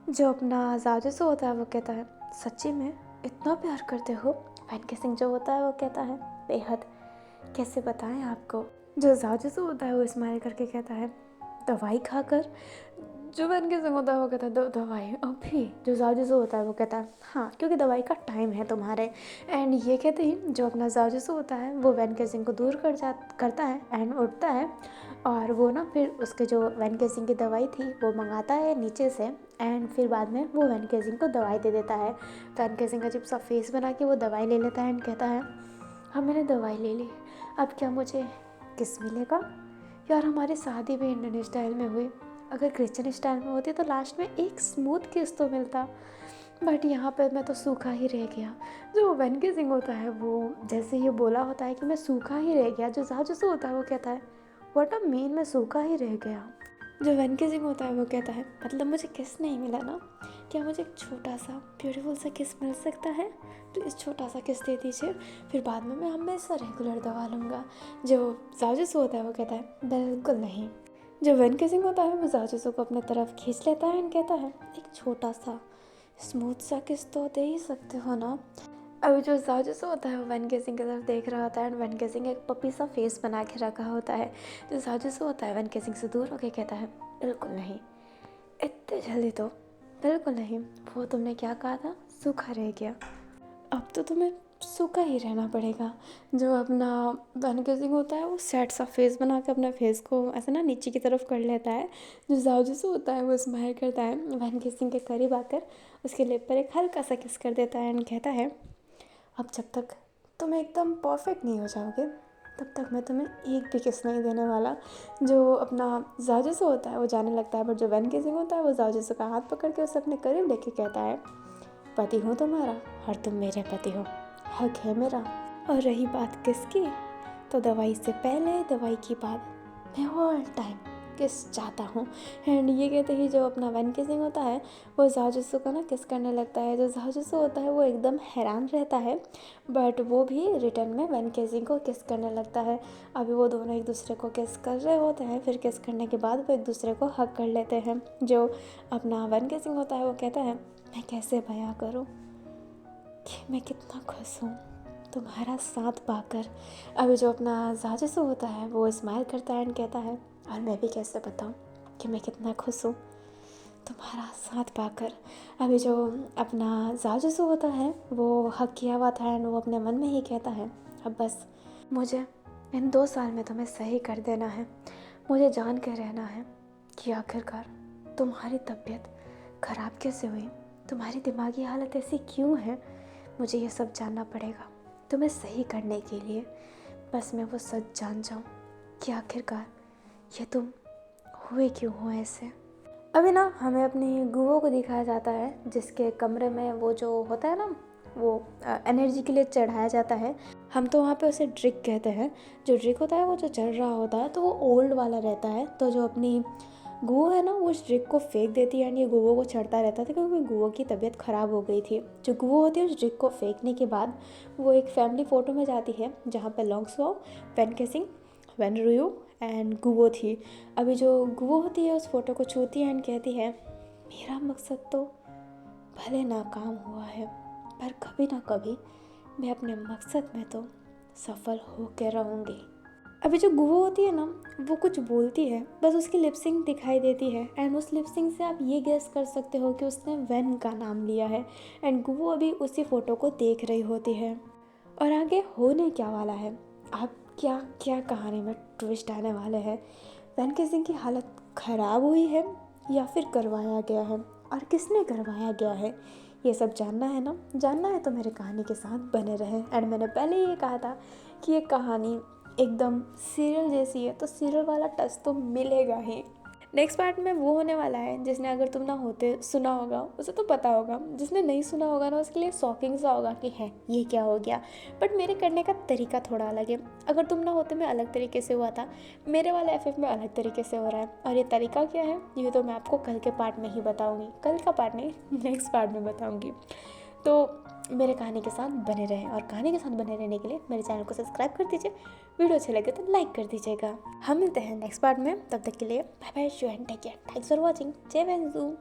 जो अपना जाजूस होता है वो कहता है सच्ची में इतना प्यार करते हो। वैन केजिंग जो होता है वो कहता है बेहद, कैसे बताएं आपको। जो जाजूसो होता है वो स्माइल करके कहता है दवाई खाकर। जो वैन केजिंग होता है वो कहता है दवाई अभी। जो जाजूसो होता है वो कहता है हाँ क्योंकि दवाई का टाइम है तुम्हारे। एंड ये कहते ही जो अपना जाजूसो होता है वो वैन केजिंग को दूर करता है एंड उठता है और वो ना फिर उसके जो वैन केजिंग की दवाई थी वो मंगाता है नीचे से एंड फिर बाद में वो वैन केजिंग को दवाई दे देता है। वैन केजिंग अजीब सा फेस बना के वो दवाई ले लेता है एंड कहता है हाँ मैंने दवाई ले ली, अब क्या मुझे किस मिलेगा। यार हमारी शादी भी इंडियन स्टाइल में हुई, अगर क्रिश्चियन स्टाइल में होती तो लास्ट में एक स्मूथ किस तो मिलता, बट यहाँ पर मैं तो सूखा ही रह गया। जो वैन केजिंग होता है वो जैसे ये बोला होता है कि मैं सूखा ही रह गया, जो जाजूसो होता है वो कहता है व्हाट अ मीन मैं सूखा ही रह गया। जो वैन केजिंग होता है वो कहता है मतलब मुझे किस नहीं मिला ना, क्या मुझे एक छोटा सा ब्यूटीफुल सा किस मिल सकता है, तो इस छोटा सा किस दे दीजिए, फिर बाद में मैं हमेशा रेगुलर दवा लूँगा। जो जाजूसो होता है वो कहता है बिल्कुल नहीं। जो वैन केजिंग होता है वो जाजूसो को अपने तरफ खींच लेता है एंड कहता है एक छोटा सा स्मूथ सा किस तो दे ही सकते हो ना। अभी जो साजिश होता है वो वन के सिंह की तरफ देख रहा होता है, एंड वन के सिंह एक पपी सा फेस बना के रखा होता है। जो साजिश होता है वन के सिंह से दूर होकर कहता है, बिल्कुल नहीं, इतने जल्दी तो बिल्कुल नहीं। वो तुमने क्या कहा था, सूखा रह गया, अब तो तुम्हें सूखा ही रहना पड़ेगा। जो अपना वन के सिंह होता है वो सैड सा फेस बना के अपने फेस को ऐसे ना नीचे की तरफ कर लेता है। जो साजिश होता है वो स्माइल करता है, वन के सिंह के करीब आकर उसके लिप पर एक हल्का सा किस कर देता है, एंड कहता है, अब जब तक तुम एकदम परफेक्ट नहीं हो जाओगे तब तक मैं तुम्हें एक भी किस नहीं देने वाला। जो अपना जाजिसो होता है वो जाने लगता है, बट जो वन के सिंह होता है वो जाजिसो का हाथ पकड़ के उसे अपने करीब लेके कहता है, पति हूँ तुम्हारा और तुम मेरे पति हो, हक है मेरा। और रही बात किसकी, तो दवाई से पहले दवाई की बाद मैं ऑल टाइम किस चाहता हूँ। एंड ये कहते ही जो अपना वन किसिंग होता है वो जाजुसो का ना किस करने लगता है। जो जाजुसो होता है वो एकदम हैरान रहता है, बट वो भी रिटर्न में वन किसिंग को किस करने लगता है। अभी वो दोनों एक दूसरे को किस कर रहे होते हैं, फिर किस करने के बाद वो एक दूसरे को हक कर लेते हैं। जो अपना वन किसिंग होता है वो कहता है, मैं कैसे बयां करूँ कि मैं कितना खुश हूँ तुम्हारा साथ पाकर। अभी जो अपना जाजिसो होता है वो स्माइल करता है एंड कहता है, और मैं भी कैसे बताऊँ कि मैं कितना खुश हूँ तुम्हारा साथ पाकर। अभी जो अपना जाजिसो होता है वो हक किया हुआ था एंड वो अपने मन में ही कहता है, अब बस मुझे इन 2 साल में तुम्हें सही कर देना है। मुझे जान के रहना है कि आखिरकार तुम्हारी तबीयत ख़राब कैसे हुई, तुम्हारी दिमागी हालत ऐसी क्यों है। मुझे ये सब जानना पड़ेगा तुम्हें सही करने के लिए। बस मैं वो सच जान जाऊँ कि आखिरकार ये तुम हुए क्यों हो ऐसे। अभी ना हमें अपनी गुओ को दिखाया जाता है, जिसके कमरे में वो जो होता है ना वो एनर्जी के लिए चढ़ाया जाता है। हम तो वहाँ पे उसे ड्रिक कहते हैं। जो ड्रिक होता है वो जो चढ़ रहा होता है तो वो ओल्ड वाला रहता है। तो जो अपनी गुओ है ना वो उस ड्रिक को फेंक देती है एंड ये गुओ को चढ़ता रहता था, क्योंकि गुओ की तबीयत ख़राब हो गई थी। जो गुओ होती है उस ड्रिक को फेंकने के बाद वो एक फैमिली फ़ोटो में जाती है, जहाँ पे लॉन्गसो, Wen Kexing, Wen Ruyu and गुओ थी। अभी जो गुओ होती है उस फोटो को छूती है एंड कहती है, मेरा मकसद तो भले नाकाम हुआ है पर कभी ना कभी मैं अपने मकसद में तो सफल होकर रहूँगी। अभी जो गुओ होती है ना वो कुछ बोलती है, बस उसकी लिपसिंग दिखाई देती है एंड उस लिपसिंग से आप ये गेस कर सकते हो कि उसने वेन का नाम लिया है। एंड गुओ अभी उसी फ़ोटो को देख रही होती है। और आगे होने क्या वाला है, आप क्या क्या कहानी में ट्विस्ट आने वाले हैं। वेन किसिंग की हालत ख़राब हुई है या फिर करवाया गया है, और किसने करवाया गया है, ये सब जानना है ना। जानना है तो मेरे कहानी के साथ बने रहें। एंड मैंने पहले ये कहा था कि ये कहानी एकदम सीरियल जैसी है, तो सीरियल वाला टच तो मिलेगा ही। नेक्स्ट पार्ट में वो होने वाला है, जिसने अगर तुम ना होते सुना होगा उसे तो पता होगा, जिसने नहीं सुना होगा ना उसके लिए शॉकिंग सा होगा कि है ये क्या हो गया। बट मेरे करने का तरीका थोड़ा अलग है। अगर तुम ना होते मैं अलग तरीके से हुआ था, मेरे वाला एफएफ में अलग तरीके से हो रहा है। और ये तरीका क्या है ये तो मैं आपको कल के पार्ट में ही बताऊँगी। कल का पार्ट नहीं, नेक्स्ट पार्ट में बताऊँगी। तो मेरे कहानी के साथ बने रहें, और कहानी के साथ बने रहने के लिए मेरे चैनल को सब्सक्राइब कर दीजिए। वीडियो अच्छे लगे तो लाइक कर दीजिएगा। हम मिलते हैं नेक्स्ट पार्ट में, तब तक के लिए bye bye, shoo and take care, thanks for watching, जय वैंजू।